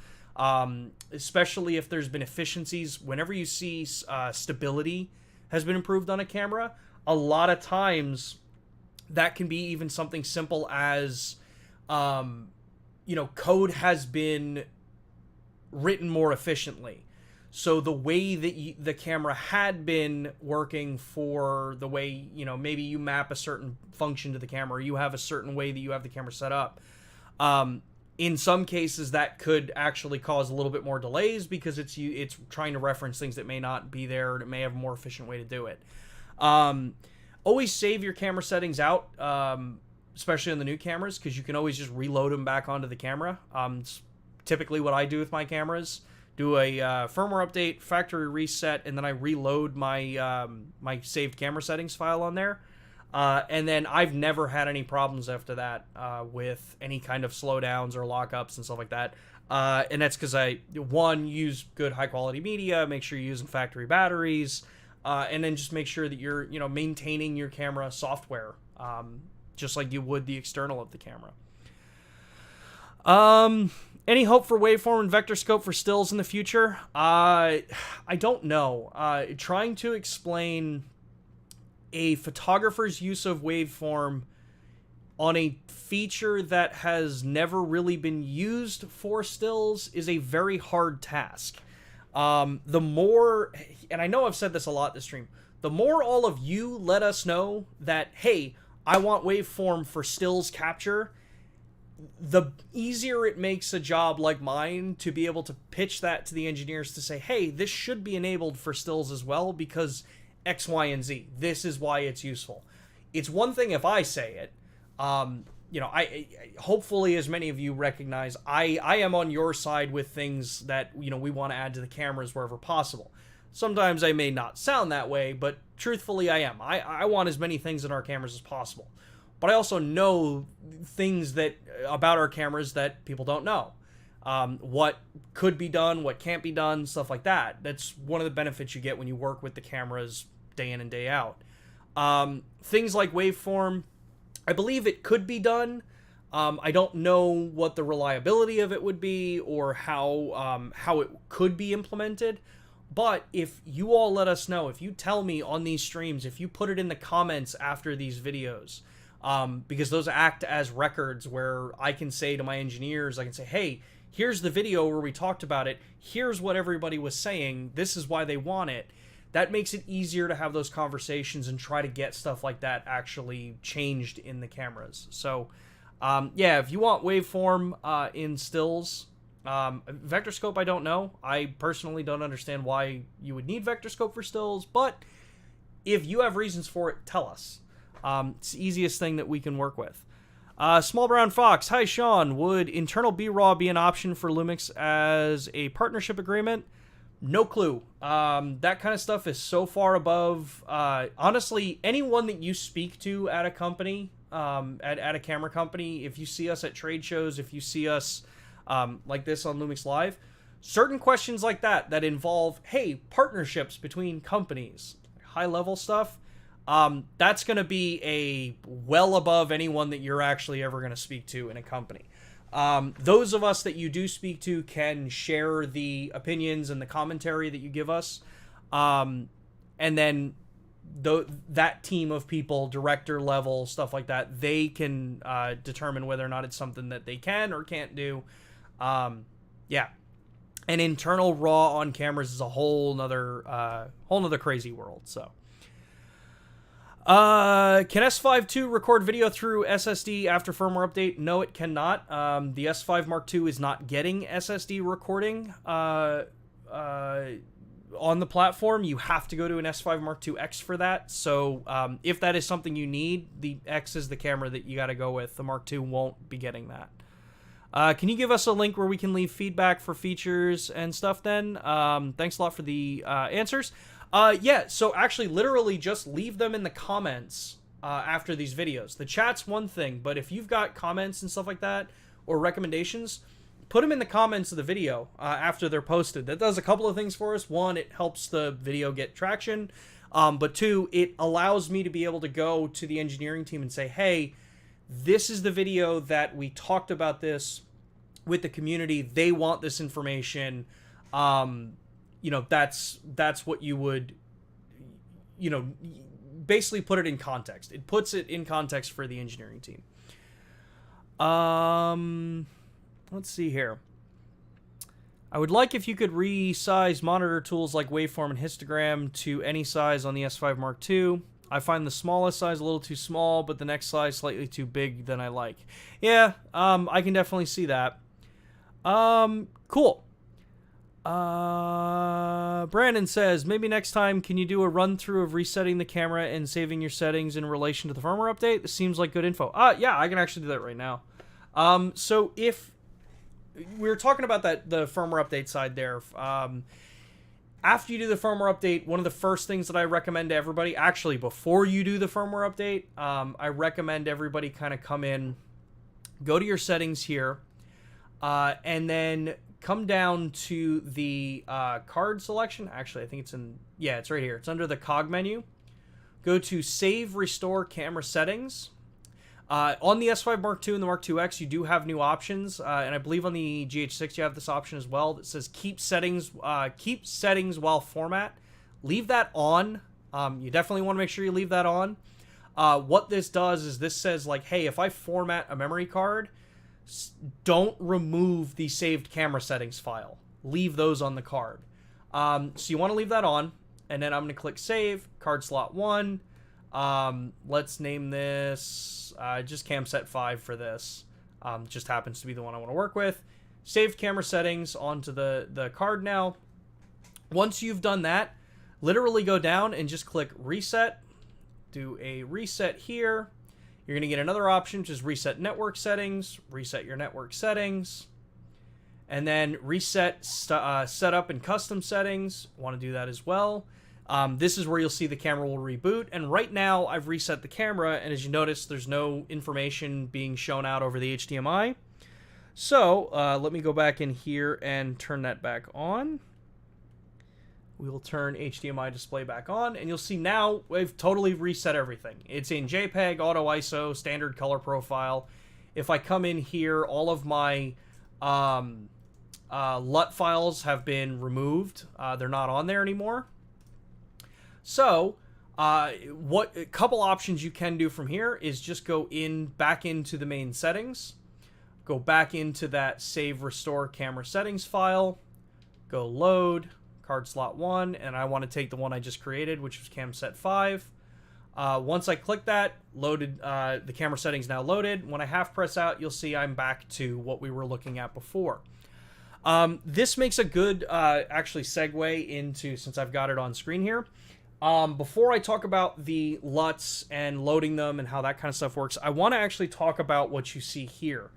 Especially if there's been efficiencies. Whenever you see stability has been improved on a camera, a lot of times that can be even something simple as, code has been written more efficiently. So the way that the camera had been working for the way, maybe you map a certain function to the camera, or you have a certain way that you have the camera set up. In some cases, that could actually cause a little bit more delays because it's trying to reference things that may not be there, and it may have a more efficient way to do it. Always save your camera settings out, especially on the new cameras, because you can always just reload them back onto the camera. It's typically what I do with my cameras. Do a firmware update, factory reset, and then I reload my my saved camera settings file on there. And then I've never had any problems after that with any kind of slowdowns or lockups and stuff like that. And that's because I, one, use good high-quality media, make sure you're using factory batteries, and then just make sure that you're, maintaining your camera software, just like you would the external of the camera. Any hope for waveform and vector scope for stills in the future? I don't know. Trying to explain a photographer's use of waveform on a feature that has never really been used for stills is a very hard task. The more, and I know I've said this a lot this stream, the more all of you let us know that, hey, I want waveform for stills capture, the easier it makes a job like mine to be able to pitch that to the engineers to say, hey, this should be enabled for stills as well because X, Y, and Z. This is why it's useful. It's one thing if I say it. I hopefully, as many of you recognize, I am on your side with things that, we want to add to the cameras wherever possible. Sometimes I may not sound that way, but truthfully I am. I want as many things in our cameras as possible. But I also know things that about our cameras that people don't know. What could be done, what can't be done, stuff like that. That's one of the benefits you get when you work with the cameras day in and day out. Things like waveform, I believe it could be done. I don't know what the reliability of it would be or how it could be implemented. But if you all let us know, if you tell me on these streams, if you put it in the comments after these videos, because those act as records where I can say to my engineers, I can say, hey, here's the video where we talked about it. Here's what everybody was saying. This is why they want it. That makes it easier to have those conversations and try to get stuff like that actually changed in the cameras. So, yeah, if you want waveform in stills, vector scope, I don't know. I personally don't understand why you would need vector scope for stills, but if you have reasons for it, tell us. It's the easiest thing that we can work with. Small Brown Fox, hi Sean, would internal BRAW be an option for LUMIX as a partnership agreement? No clue. That kind of stuff is so far above, honestly, anyone that you speak to at a company, at a camera company, if you see us at trade shows, if you see us like this on LUMIX Live, certain questions like that involve, hey, partnerships between companies, high-level stuff, that's going to be a well above anyone that you're actually ever going to speak to in a company. Those of us that you do speak to can share the opinions and the commentary that you give us. And then that team of people, director level, stuff like that, they can determine whether or not it's something that they can or can't do. Yeah. And internal RAW on cameras is a whole nother crazy world. So, can S5II record video through SSD after firmware update? No, it cannot. The S5 Mark II is not getting SSD recording on the platform. You have to go to an S5 Mark II X for that. So if that is something you need, the X is the camera that you got to go with. The Mark II won't be getting that. Can you give us a link where we can leave feedback for features and stuff then? Thanks a lot for the answers. Yeah, so actually literally just leave them in the comments after these videos. The chat's one thing, but if you've got comments and stuff like that or recommendations, put them in the comments of the video after they're posted. That does a couple of things for us. One, it helps the video get traction. But two, it allows me to be able to go to the engineering team and say, hey, this is the video that we talked about this with the community. They want this information. That's what you would, basically put it in context. It puts it in context for the engineering team. Let's see here. I would like if you could resize monitor tools like Waveform and histogram to any size on the S5 Mark II. I find the smallest size a little too small, but the next size slightly too big than I like. Yeah, I can definitely see that. Cool. Brandon says, maybe next time can you do a run through of resetting the camera and saving your settings in relation to the firmware update? This seems like good info. Yeah, I can actually do that right now. So if we were talking about the firmware update side there, after you do the firmware update, one of the first things that I recommend to everybody, actually before you do the firmware update, I recommend everybody kind of come in, go to your settings here, and then come down to the card selection. Actually, I think it's it's right here. It's under the cog menu. Go to Save Restore Camera Settings. On the S5 Mark II and the Mark IIX, you do have new options, and I believe on the GH6 you have this option as well that says keep settings while format. Leave that on. You definitely want to make sure you leave that on. What this does is this says, like, hey, if I format a memory card, don't remove the saved camera settings file. Leave those on the card. So you want to leave that on, and then I'm going to click Save, card slot 1. Let's name this just camset 5 for this. Just happens to be the one I want to work with. Saved camera settings onto the card now. Once you've done that, literally go down and just click Reset. Do a reset here. You're going to get another option, which is Reset Network Settings. Reset your network settings. And then Reset Setup and Custom Settings. Want to do that as well. This is where you'll see the camera will reboot, and right now I've reset the camera, and as you notice, there's no information being shown out over the HDMI. So let me go back in here and turn that back on. We will turn HDMI display back on, and you'll see now we've totally reset everything. It's in JPEG, auto ISO, standard color profile. If I come in here, all of my LUT files have been removed. They're not on there anymore. So, what a couple options you can do from here is just go back into the main settings, go back into that Save Restore Camera Settings file, go Load, card slot 1, and I want to take the one I just created, which was camset 5. Once I click that, loaded, the camera settings now loaded. When I half press out, you'll see I'm back to what we were looking at before. This makes a good, actually, segue into, since I've got it on screen here. Before I talk about the LUTs and loading them and how that kind of stuff works, I want to actually talk about what you see here.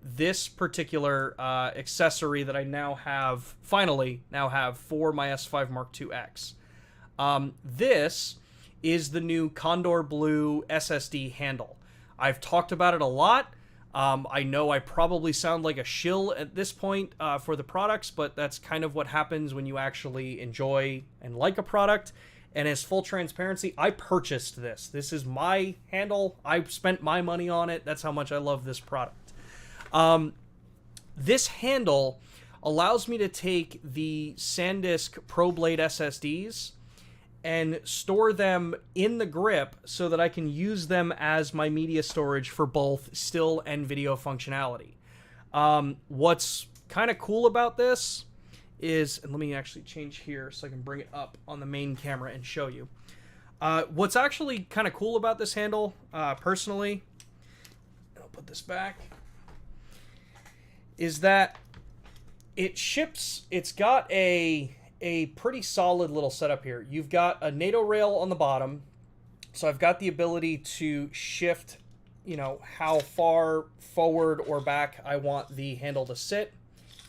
This particular accessory that I finally have for my S5 Mark IIX. This is the new Kondor Blue SSD handle. I've talked about it a lot. I know I probably sound like a shill at this point for the products, but that's kind of what happens when you actually enjoy and like a product. And as full transparency, I purchased this. This is my handle. I spent my money on it. That's how much I love this product. This handle allows me to take the SanDisk ProBlade SSDs and store them in the grip so that I can use them as my media storage for both still and video functionality. What's kind of cool about this is, and let me actually change here so I can bring it up on the main camera and show you. What's actually kind of cool about this handle, personally, I'll put this back, is that it ships, it's got a pretty solid little setup here. You've got a NATO rail on the bottom, so I've got the ability to shift, how far forward or back I want the handle to sit.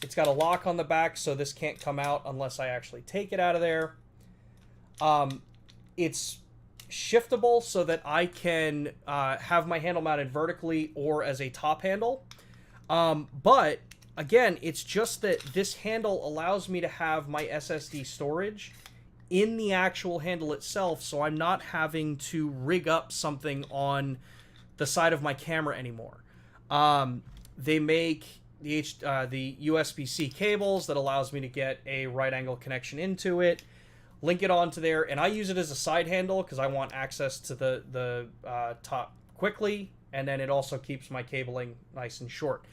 It's got a lock on the back, so this can't come out unless I actually take it out of there. It's shiftable so that I can have my handle mounted vertically or as a top handle. But again, it's just that this handle allows me to have my SSD storage in the actual handle itself, so I'm not having to rig up something on the side of my camera anymore. They make the USB-C cables that allows me to get a right angle connection into it, link it onto there, and I use it as a side handle because I want access to the top quickly, and then it also keeps my cabling nice and short.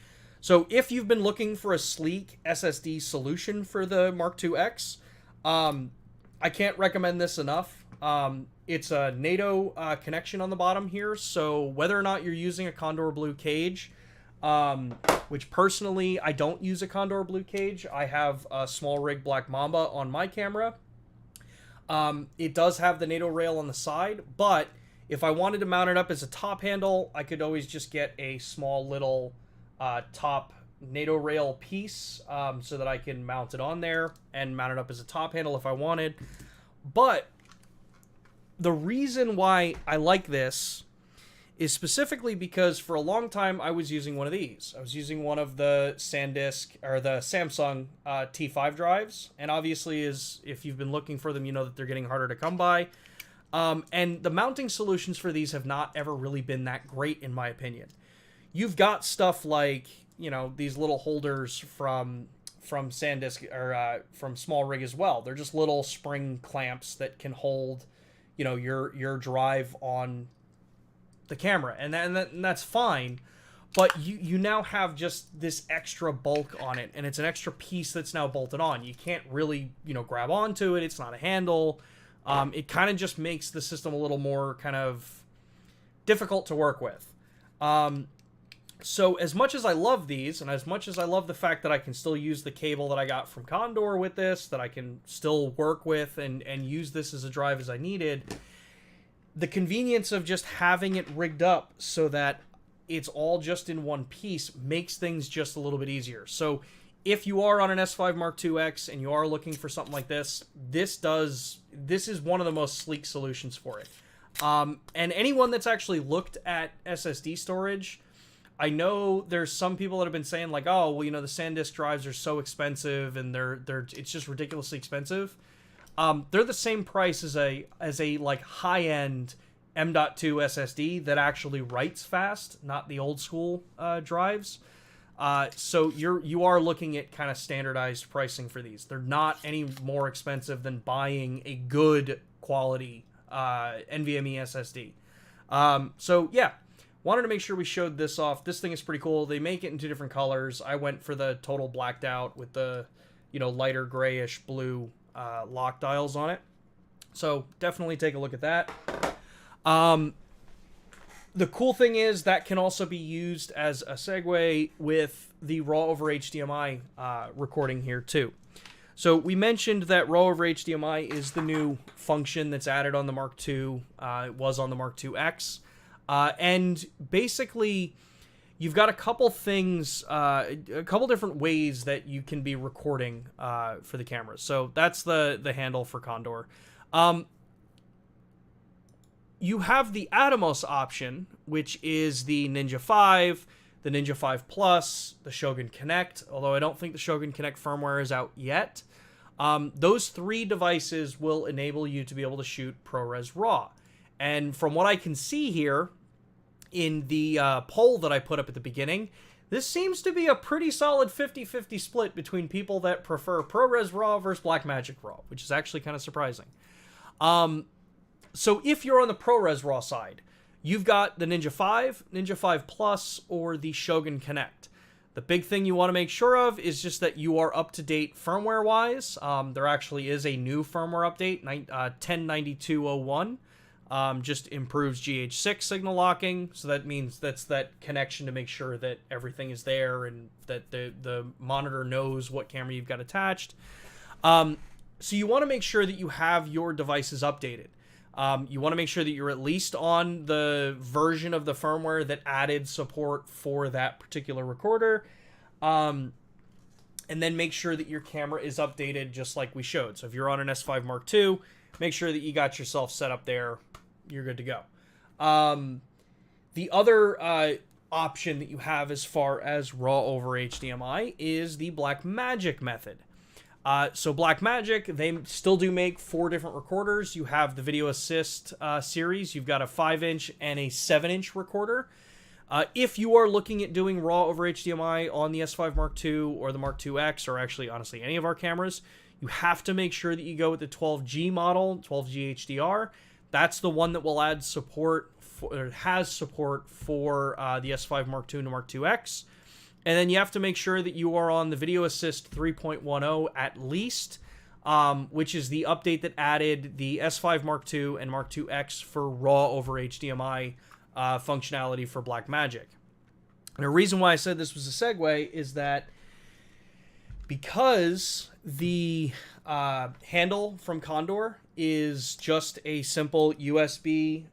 So if you've been looking for a sleek SSD solution for the Mark II X, I can't recommend this enough. It's a NATO connection on the bottom here, so whether or not you're using a Kondor Blue cage, which personally I don't use a Kondor Blue cage, I have a small rig Black Mamba on my camera. It does have the NATO rail on the side, but if I wanted to mount it up as a top handle, I could always just get a small little top NATO rail piece so that I can mount it on there and mount it up as a top handle if I wanted. But the reason why I like this is specifically because for a long time I was using one of these. I was using one of the SanDisk or the Samsung T5 drives, and obviously, if you've been looking for them, you know that they're getting harder to come by. And the mounting solutions for these have not ever really been that great, in my opinion. You've got stuff like, you know, these little holders from SanDisk or from Small Rig as well. They're just little spring clamps that can hold, you know, your drive on the camera, and that's fine. But you now have just this extra bulk on it, and it's an extra piece that's now bolted on. You can't really, you know, grab onto it. It's not a handle. It kind of just makes the system a little more kind of difficult to work with. So as much as I love these, and as much as I love the fact that I can still use the cable that I got from Kondor with this, that I can still work with and use this as a drive as I needed, the convenience of just having it rigged up so that it's all just in one piece makes things just a little bit easier. So if you are on an S5 Mark II X and you are looking for something like this, this is one of the most sleek solutions for it. And anyone that's actually looked at SSD storage, I know there's some people that have been saying like, oh, well, you know, the SanDisk drives are so expensive and it's just ridiculously expensive. They're the same price as a like high-end M.2 SSD that actually writes fast, not the old school drives. So you are looking at kind of standardized pricing for these. They're not any more expensive than buying a good quality NVMe SSD. So yeah, wanted to make sure we showed this off. This thing is pretty cool. They make it in two different colors. I went for the total blacked out with the, you know, lighter grayish blue lock dials on it. So definitely take a look at that. The cool thing is that can also be used as a segue with the RAW over HDMI recording here too. So we mentioned that RAW over HDMI is the new function that's added on the Mark II. It was on the Mark II X. And basically, you've got a couple things, a couple different ways that you can be recording for the cameras. So that's the handle for Kondor. You have the Atomos option, which is the Ninja 5, the Ninja 5 Plus, the Shogun Connect, although I don't think the Shogun Connect firmware is out yet. Those three devices will enable you to be able to shoot ProRes RAW. And from what I can see here in the poll that I put up at the beginning, this seems to be a pretty solid 50-50 split between people that prefer ProRes RAW versus Blackmagic RAW, which is actually kind of surprising. So if you're on the ProRes RAW side, you've got the Ninja 5, Ninja 5 Plus, or the Shogun Connect. The big thing you want to make sure of is just that you are up to date firmware-wise. There actually is a new firmware update, 1092.01. Just improves GH6 signal locking, so that means that's that connection to make sure that everything is there and that the monitor knows what camera you've got attached. So you want to make sure that you have your devices updated. You want to make sure that you're at least on the version of the firmware that added support for that particular recorder. And then make sure that your camera is updated just like we showed. So if you're on an S5 Mark II, make sure that you got yourself set up there. You're good to go. The other option that you have as far as RAW over HDMI is the Blackmagic method. So Blackmagic, they still do make 4 different recorders. You have the Video Assist series. You've got a 5-inch and a 7-inch recorder. If you are looking at doing RAW over HDMI on the S5 Mark II or the Mark II X, or actually, honestly, any of our cameras, you have to make sure that you go with the 12G model, 12G HDR. That's the one that will add support, or has support for the S5 Mark II and the Mark II X. And then you have to make sure that you are on the Video Assist 3.10 at least, which is the update that added the S5 Mark II and Mark IIX for RAW over HDMI functionality for Blackmagic. And the reason why I said this was a segue is that because the handle from Kondor is just a simple USB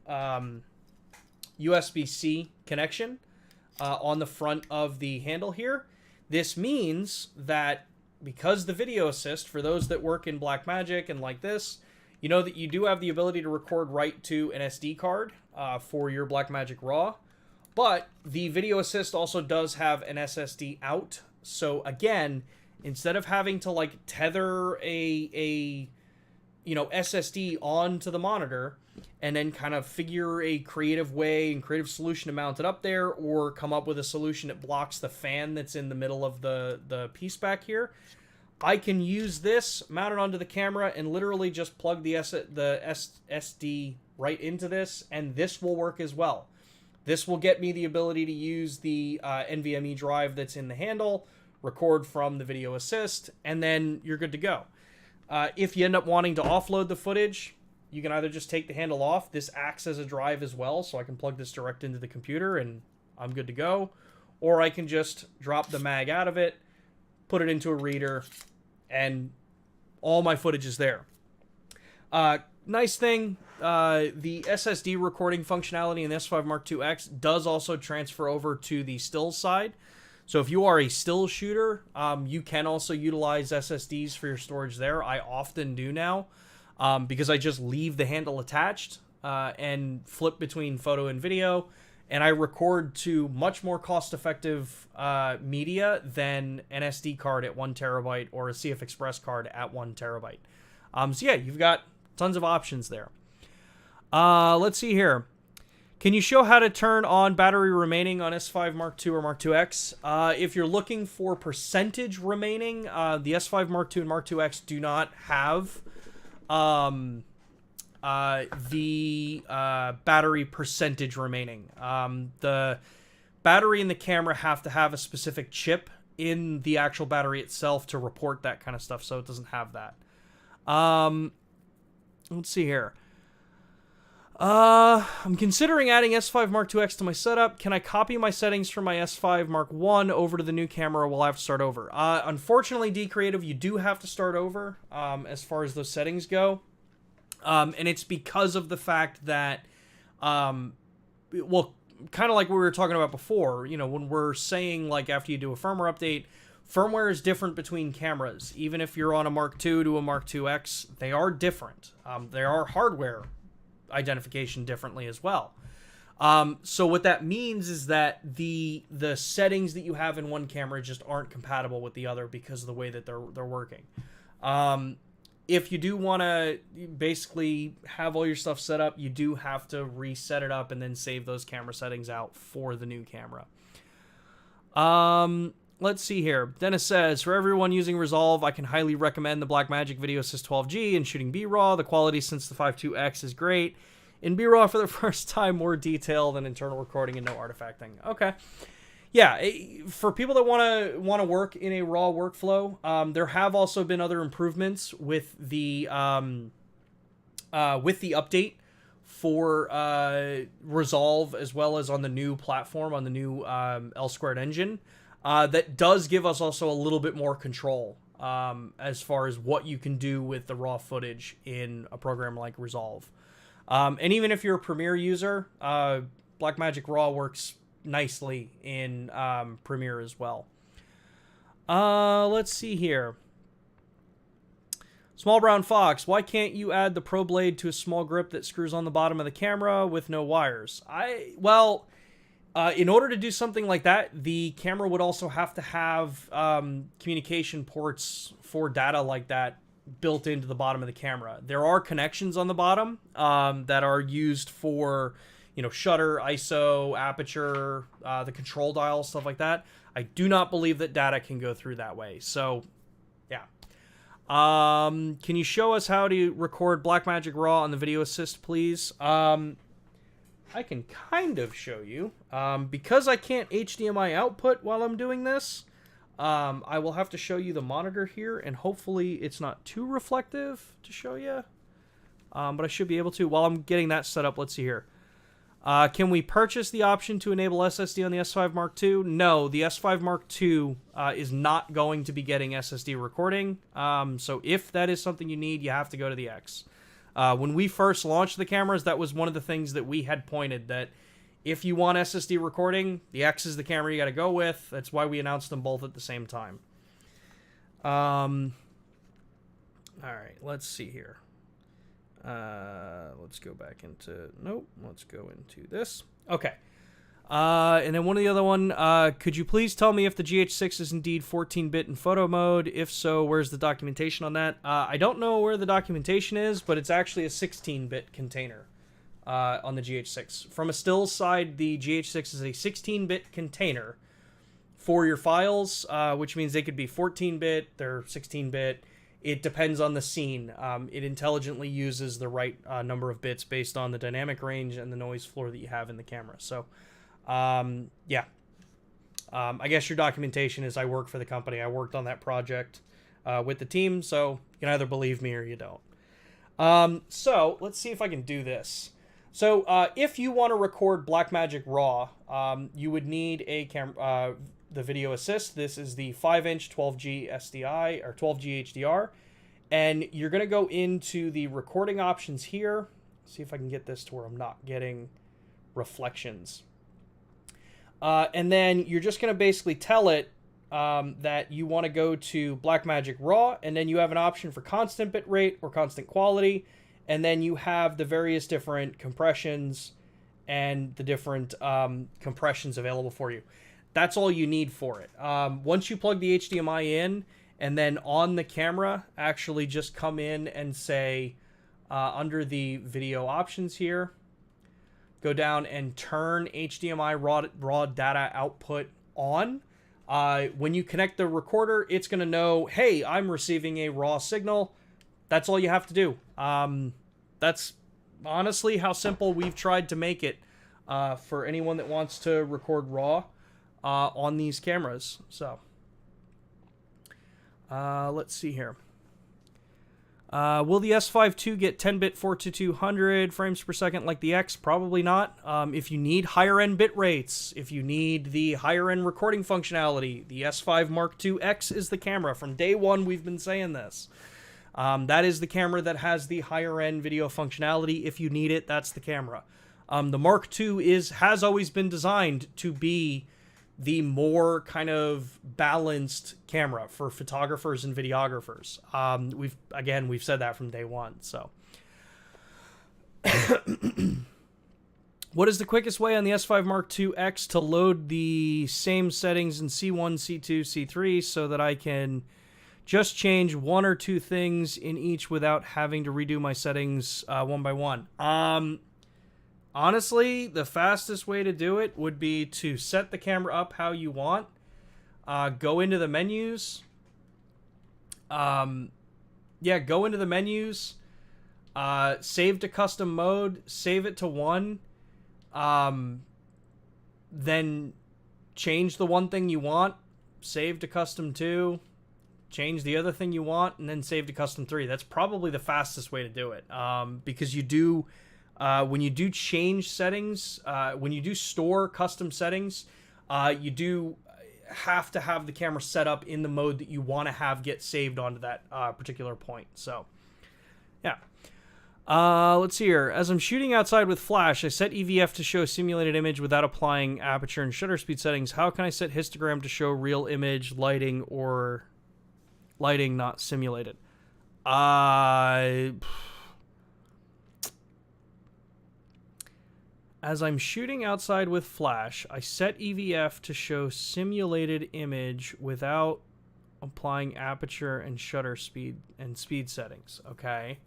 USB-C connection on the front of the handle here, this means that because the Video Assist, for those that work in Blackmagic and like this, you know that you do have the ability to record right to an SD card for your Blackmagic RAW, but the Video Assist also does have an SSD out. So again, instead of having to like tether a SSD onto the monitor and then kind of figure a creative way and creative solution to mount it up there, or come up with a solution that blocks the fan that's in the middle of the piece back here, I can use this, mount it onto the camera, and literally just plug the SD right into this, and this will work as well. This will get me the ability to use the NVMe drive that's in the handle, record from the Video Assist, and then you're good to go. If you end up wanting to offload the footage, you can either just take the handle off. This acts as a drive as well, so I can plug this direct into the computer and I'm good to go. Or I can just drop the mag out of it, put it into a reader, and all my footage is there. Nice thing, the SSD recording functionality in the S5 Mark IIX does also transfer over to the still side. So if you are a still shooter, you can also utilize SSDs for your storage there. I often do now because I just leave the handle attached and flip between photo and video. And I record to much more cost-effective media than an SD card at 1 terabyte or a CF Express card at 1 terabyte. So yeah, you've got tons of options there. Let's see here. Can you show how to turn on battery remaining on S5 Mark II or Mark IIX? If you're looking for percentage remaining, the S5 Mark II and Mark IIX do not have the battery percentage remaining. The battery and the camera have to have a specific chip in the actual battery itself to report that kind of stuff, so it doesn't have that. Let's see here. I'm considering adding S5 Mark IIX to my setup. Can I copy my settings from my S5 Mark I over to the new camera, or will I have to start over? Unfortunately, D-Creative, you do have to start over as far as those settings go. And it's because of the fact that, well, kind of like we were talking about before, you know, when we're saying, like, after you do a firmware update, firmware is different between cameras. Even if you're on a Mark II to a Mark IIX, they are different. There are hardware identification differently as well. So what that means is that the settings that you have in one camera just aren't compatible with the other because of the way that they're working. If you do want to basically have all your stuff set up, you do have to reset it up and then save those camera settings out for the new camera. Let's see here. Dennis says, for everyone using Resolve, I can highly recommend the Blackmagic Video Assist 12G in shooting B-RAW. The quality since the S5II is great. In B-RAW, for the first time, more detail than internal recording and no artifacting. Okay. Yeah, for people that want to work in a RAW workflow, there have also been other improvements with the update for Resolve, as well as on the new platform, on the new L2 engine. That does give us also a little bit more control as far as what you can do with the raw footage in a program like Resolve. And even if you're a Premiere user, Blackmagic RAW works nicely in Premiere as well. Let's see here. Small Brown Fox, why can't you add the Pro Blade to a small grip that screws on the bottom of the camera with no wires? In order to do something like that, the camera would also have to have communication ports for data like that built into the bottom of the camera. There are connections on the bottom that are used for, you know, shutter, ISO, aperture, the control dial, stuff like that. I do not believe that data can go through that way. So, yeah. Can you show us how to record Blackmagic RAW on the Video Assist, please? I can kind of show you. Because I can't HDMI output while I'm doing this, I will have to show you the monitor here, and hopefully it's not too reflective to show you. But I should be able to. While I'm getting that set up, let's see here. Can we purchase the option to enable SSD on the S5 Mark II? No, the S5 Mark II is not going to be getting SSD recording. So if that is something you need, you have to go to the X. When we first launched the cameras, that was one of the things that we had pointed, that if you want SSD recording, the X is the camera you got to go with. That's why we announced them both at the same time. All right, let's see here. Let's go back into, nope, let's go into this. Okay. And then one of the other one, could you please tell me if the GH6 is indeed 14-bit in photo mode? If so, where's the documentation on that? I don't know where the documentation is, but it's actually a 16-bit container on the GH6. From a stills side, the GH6 is a 16-bit container for your files, which means they could be 14-bit, they're 16-bit. It depends on the scene. It intelligently uses the right number of bits based on the dynamic range and the noise floor that you have in the camera. So, yeah. I guess your documentation is I work for the company. I worked on that project with the team, so you can either believe me or you don't. So, let's see if I can do this. So, if you want to record Blackmagic RAW, you would need a camera... the video assist. This is the 5-inch 12G SDI or 12G HDR, and you're going to go into the recording options here. See if I can get this to where I'm not getting reflections. And then you're just going to basically tell it that you want to go to Blackmagic RAW, and then you have an option for constant bitrate or constant quality, and then you have the various different compressions and the different compressions available for you. That's all you need for it. Once you plug the HDMI in, and then on the camera, actually just come in and say, under the video options here, go down and turn HDMI raw data output on. When you connect the recorder, it's going to know, hey, I'm receiving a raw signal. That's all you have to do. That's honestly how simple we've tried to make it for anyone that wants to record raw on these cameras. So let's see here. Will the S5II get 10-bit 42200 frames per second like the X? Probably not. If you need higher end bit rates, if you need the higher end recording functionality, the S5 Mark II X is the camera. From day one, we've been saying this. That is the camera that has the higher end video functionality. If you need it, that's the camera. The Mark II has always been designed to be the more kind of balanced camera for photographers and videographers. We've said that from day one. So, what is the quickest way on the S5 Mark II X to load the same settings in C1, C2, C3 so that I can just change one or two things in each without having to redo my settings one by one? Honestly, the fastest way to do it would be to set the camera up how you want. Go into the menus. Go into the menus. Save to custom mode. Save it to 1. Then change the one thing you want. Save to custom 2. Change the other thing you want. And then save to custom 3. That's probably the fastest way to do it. Because you do... when you do change settings, when you do store custom settings, you do have to have the camera set up in the mode that you want to have get saved onto that particular point. So, yeah. Let's see here. As I'm shooting outside with flash, I set EVF to show simulated image without applying aperture and shutter speed settings. How can I set histogram to show real image, lighting, or lighting not simulated? As I'm shooting outside with flash, I set EVF to show simulated image without applying aperture and shutter speed and speed settings. Okay.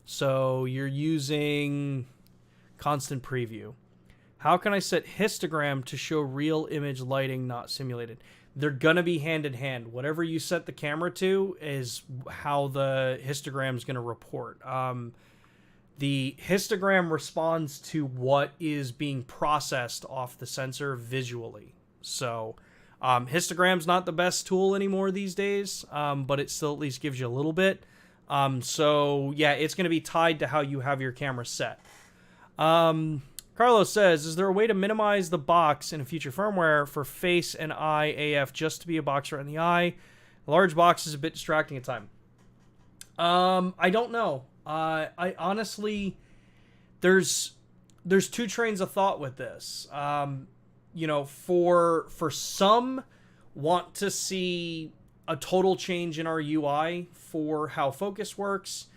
So you're using constant preview. How can I set histogram to show real image, lighting not simulated? They're going to be hand in hand. Whatever you set the camera to is how the histogram is going to report. the histogram responds to what is being processed off the sensor visually. So histogram's not the best tool anymore these days, but it still at least gives you a little bit. So yeah, it's going to be tied to how you have your camera set. Carlos says, is there a way to minimize the box in a future firmware for face and eye AF just to be a box right in the eye? A large box is a bit distracting at time. I don't know. I honestly, there's two trains of thought with this. You know, for some want to see a total change in our UI for how focus works.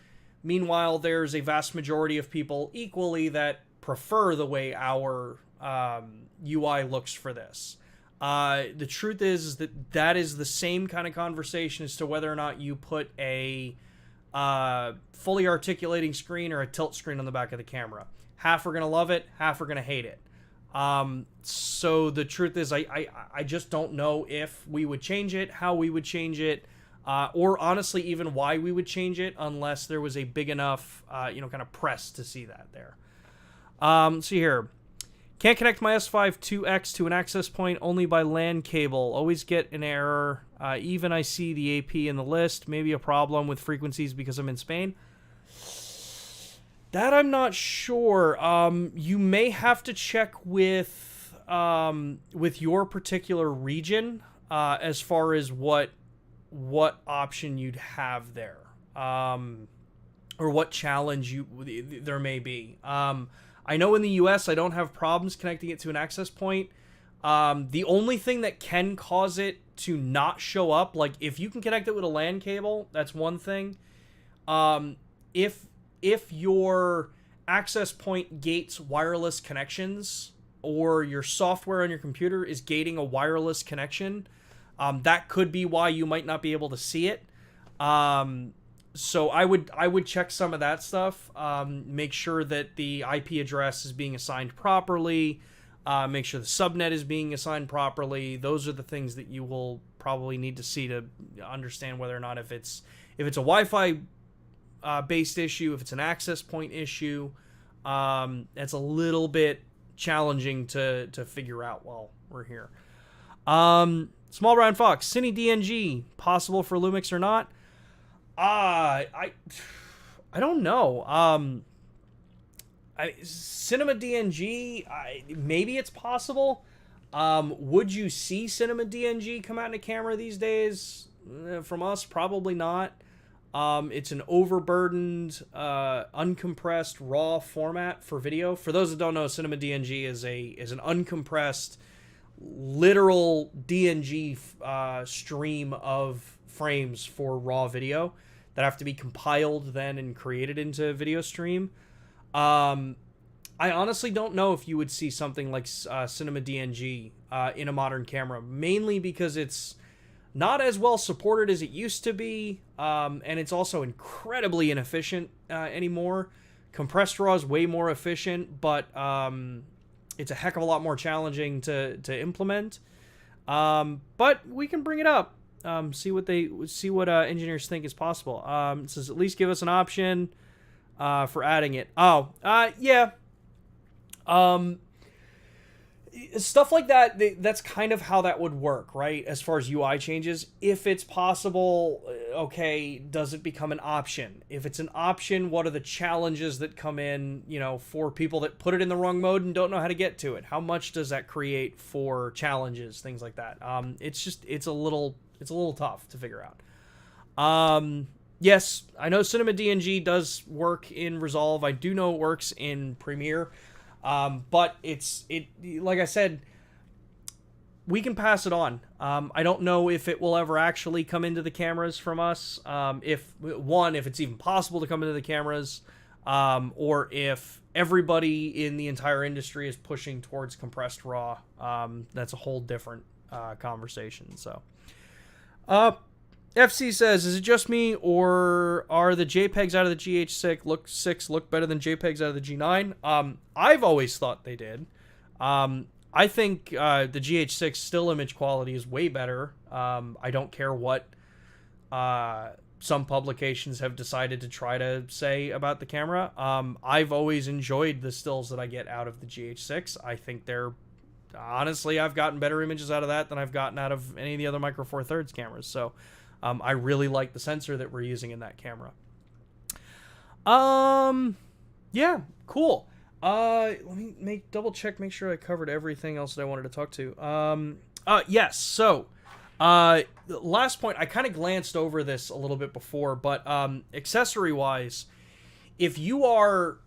Meanwhile, there's a vast majority of people equally that prefer the way our UI looks for this. The truth is that is the same kind of conversation as to whether or not you put a fully articulating screen or a tilt screen on the back of the camera. Half are going to love it, half are going to hate it. So the truth is I just don't know if we would change it, how we would change it, or honestly even why we would change it unless there was a big enough, kind of press to see that there. See here. Can't connect my S5II to an access point only by LAN cable. Always get an error. Even I see the AP in the list. Maybe a problem with frequencies because I'm in Spain. That I'm not sure. You may have to check with your particular region as far as what option you'd have there, or what challenge there may be. I know in the US I don't have problems connecting it to an access point. The only thing that can cause it to not show up, like if you can connect it with a LAN cable, that's one thing. If your access point gates wireless connections, or your software on your computer is gating a wireless connection, that could be why you might not be able to see it. So I would check some of that stuff. Make sure that the IP address is being assigned properly. Make sure the subnet is being assigned properly. Those are the things that you will probably need to see to understand whether or not if it's a Wi-Fi based issue, if it's an access point issue. That's a little bit challenging to figure out while we're here. Small Brown Fox, CineDNG, possible for LUMIX or not? I don't know. CineDNG, maybe it's possible. Would you see CineDNG come out in a camera these days? From us, probably not. It's an overburdened, uncompressed RAW format for video. For those that don't know, CineDNG is an uncompressed, literal DNG stream of frames for RAW video that have to be compiled then and created into video stream. I honestly don't know if you would see something like CineDNG in a modern camera, mainly because it's not as well supported as it used to be, and it's also incredibly inefficient anymore. Compressed RAW is way more efficient, but it's a heck of a lot more challenging to implement. But we can bring it up. See what engineers think is possible. It says at least give us an option for adding it. Yeah. Stuff like that, that's kind of how that would work, right? As far as UI changes, if it's possible, okay, does it become an option? If it's an option, what are the challenges that come in, for people that put it in the wrong mode and don't know how to get to it? How much does that create for challenges, things like that? It's a little tough to figure out. Yes, I know CineDNG does work in Resolve. I do know it works in Premiere. But like I said, we can pass it on. I don't know if it will ever actually come into the cameras from us. If it's even possible to come into the cameras, or if everybody in the entire industry is pushing towards compressed RAW. That's a whole different conversation. So, FC says, is it just me, or are the Jpegs out of the GH6 look better than Jpegs out of the G9? I've always thought they did. I think the GH6 still image quality is way better. I don't care what some publications have decided to try to say about the camera. I've always enjoyed the stills that I get out of the GH6. I think they're, honestly, I've gotten better images out of that than I've gotten out of any of the other Micro Four Thirds cameras. So I really like the sensor that we're using in that camera. Yeah, cool. Let me double check, make sure I covered everything else that I wanted to talk to. Yes, so the last point, I kind of glanced over this a little bit before, but accessory wise, if you are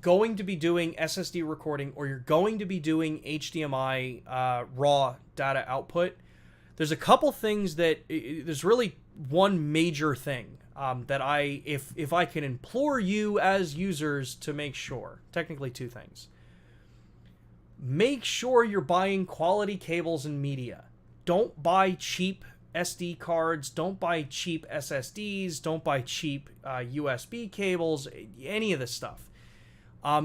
going to be doing SSD recording, or you're going to be doing HDMI RAW data output, there's a couple things that, there's really one major thing that if I can implore you as users to make sure, technically two things. Make sure you're buying quality cables and media. Don't buy cheap SD cards, don't buy cheap SSDs, don't buy cheap USB cables, any of this stuff.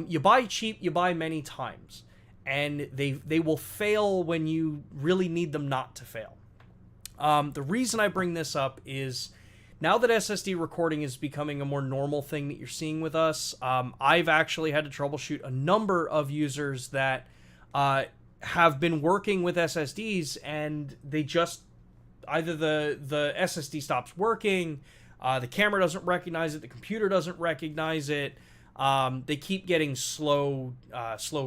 You buy cheap, you buy many times, and they will fail when you really need them not to fail. The reason I bring this up is, now that SSD recording is becoming a more normal thing that you're seeing with us, I've actually had to troubleshoot a number of users that have been working with SSDs, and they just, either the SSD stops working, the camera doesn't recognize it, the computer doesn't recognize it, they keep getting slow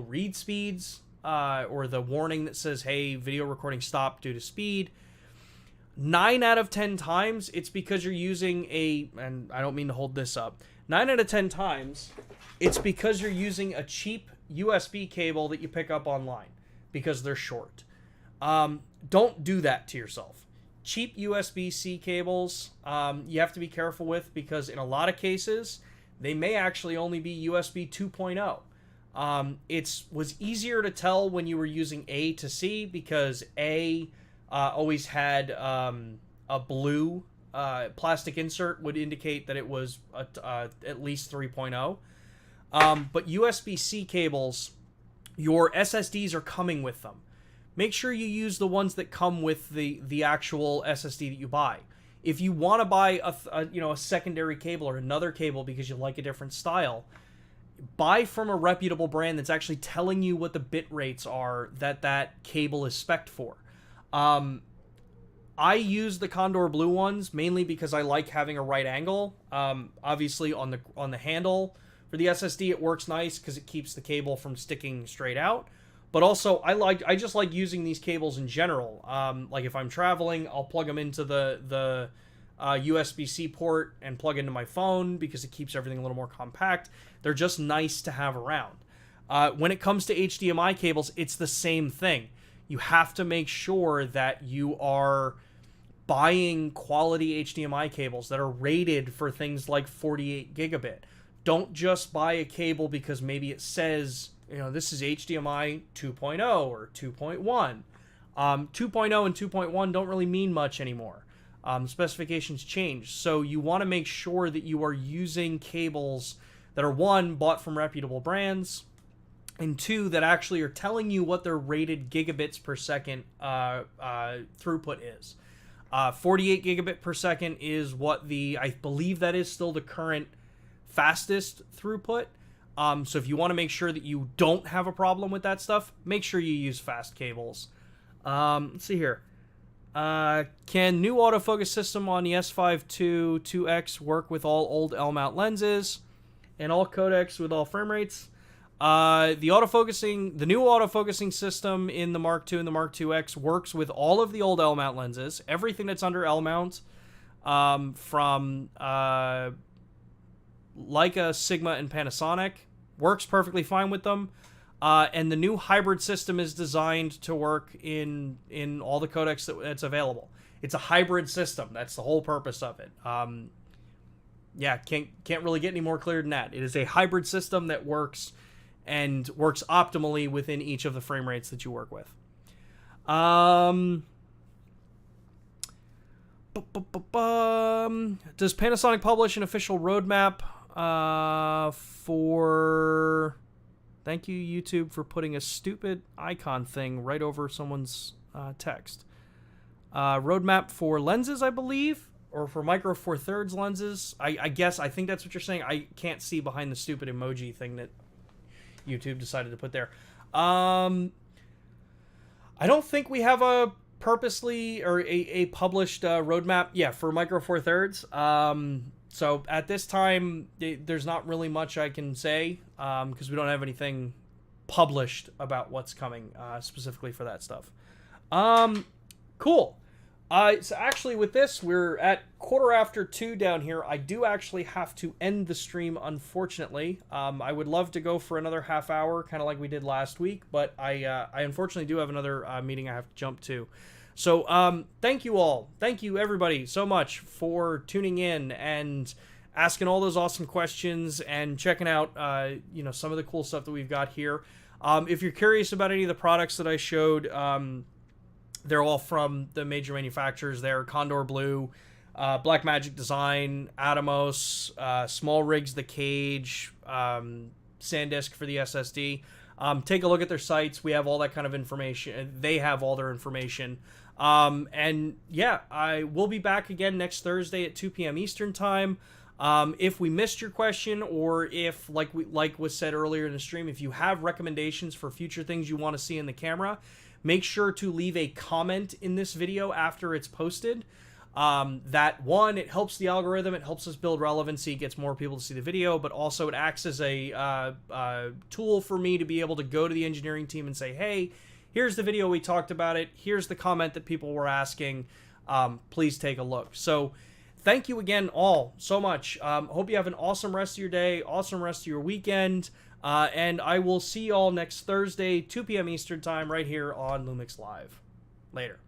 read speeds, or the warning that says, hey, video recording stopped due to speed. 9 out of 10 times, it's because you're using and I don't mean to hold this up, 9 out of 10 times, it's because you're using a cheap USB cable that you pick up online, because they're short. Don't do that to yourself. Cheap USB-C cables, you have to be careful with, because in a lot of cases, they may actually only be USB 2.0. It was easier to tell when you were using A to C, because A always had a blue plastic insert would indicate that it was at least 3.0. But USB-C cables, your SSDs are coming with them. Make sure you use the ones that come with the actual SSD that you buy. If you want to buy a secondary cable or another cable because you like a different style, buy from a reputable brand that's actually telling you what the bit rates are that cable is spec'd for. I use the Kondor Blue ones mainly because I like having a right angle. Obviously on the handle for the SSD, it works nice because it keeps the cable from sticking straight out. But also, I just like using these cables in general. Like if I'm traveling, I'll plug them into the USB-C port and plug into my phone because it keeps everything a little more compact. They're just nice to have around. When it comes to HDMI cables, it's the same thing. You have to make sure that you are buying quality HDMI cables that are rated for things like 48 gigabit. Don't just buy a cable because maybe it says, this is HDMI 2.0 or 2.1. 2.0 and 2.1 don't really mean much anymore. Specifications change. So you want to make sure that you are using cables that are, one, bought from reputable brands, and two, that actually are telling you what their rated gigabits per second throughput is. 48 gigabit per second is what I believe that is still the current fastest throughput. So if you want to make sure that you don't have a problem with that stuff, make sure you use fast cables. Let's see here. Can new autofocus system on the S5II 2X work with all old L-mount lenses and all codecs with all frame rates? The new autofocusing system in the Mark II and the Mark IIX works with all of the old L-mount lenses. Everything that's under L-mount, from Leica, Sigma, and Panasonic, works perfectly fine with them. And the new hybrid system is designed to work in all the codecs that's available. It's a hybrid system. That's the whole purpose of it. Yeah, can't really get any more clear than that. It is a hybrid system that works optimally within each of the frame rates that you work with. Does Panasonic publish an official roadmap for... Thank you, YouTube, for putting a stupid icon thing right over someone's text. Roadmap for lenses, I believe, or for micro four thirds lenses. I guess I think that's what you're saying. I can't see behind the stupid emoji thing that YouTube decided to put there. I don't think we have a purposely or a published roadmap. Yeah, for micro four thirds. So at this time, there's not really much I can say because we don't have anything published about what's coming specifically for that stuff. Cool. So actually with this, we're at 2:15 down here. I do actually have to end the stream, unfortunately. I would love to go for another half hour, kind of like we did last week, but I unfortunately do have another meeting I have to jump to. So thank you all. Thank you everybody so much for tuning in and asking all those awesome questions and checking out some of the cool stuff that we've got here. If you're curious about any of the products that I showed, they're all from the major manufacturers there: Kondor Blue, Blackmagic Design, Atomos, Small Rigs, The Cage, SanDisk for the SSD. Take a look at their sites. We have all that kind of information. They have all their information. And yeah, I will be back again next Thursday at 2 p.m. Eastern time. If we missed your question, or if, like was said earlier in the stream, if you have recommendations for future things you want to see in the camera, make sure to leave a comment in this video after it's posted. That one, it helps the algorithm, it helps us build relevancy, gets more people to see the video, but also it acts as a tool for me to be able to go to the engineering team and say, hey, here's the video, we talked about it, here's the comment that people were asking, please take a look. So thank you again all so much. Hope you have an awesome rest of your day, awesome rest of your weekend, and I will see you all next Thursday, 2 p.m. Eastern time, right here on LUMIX Live. Later.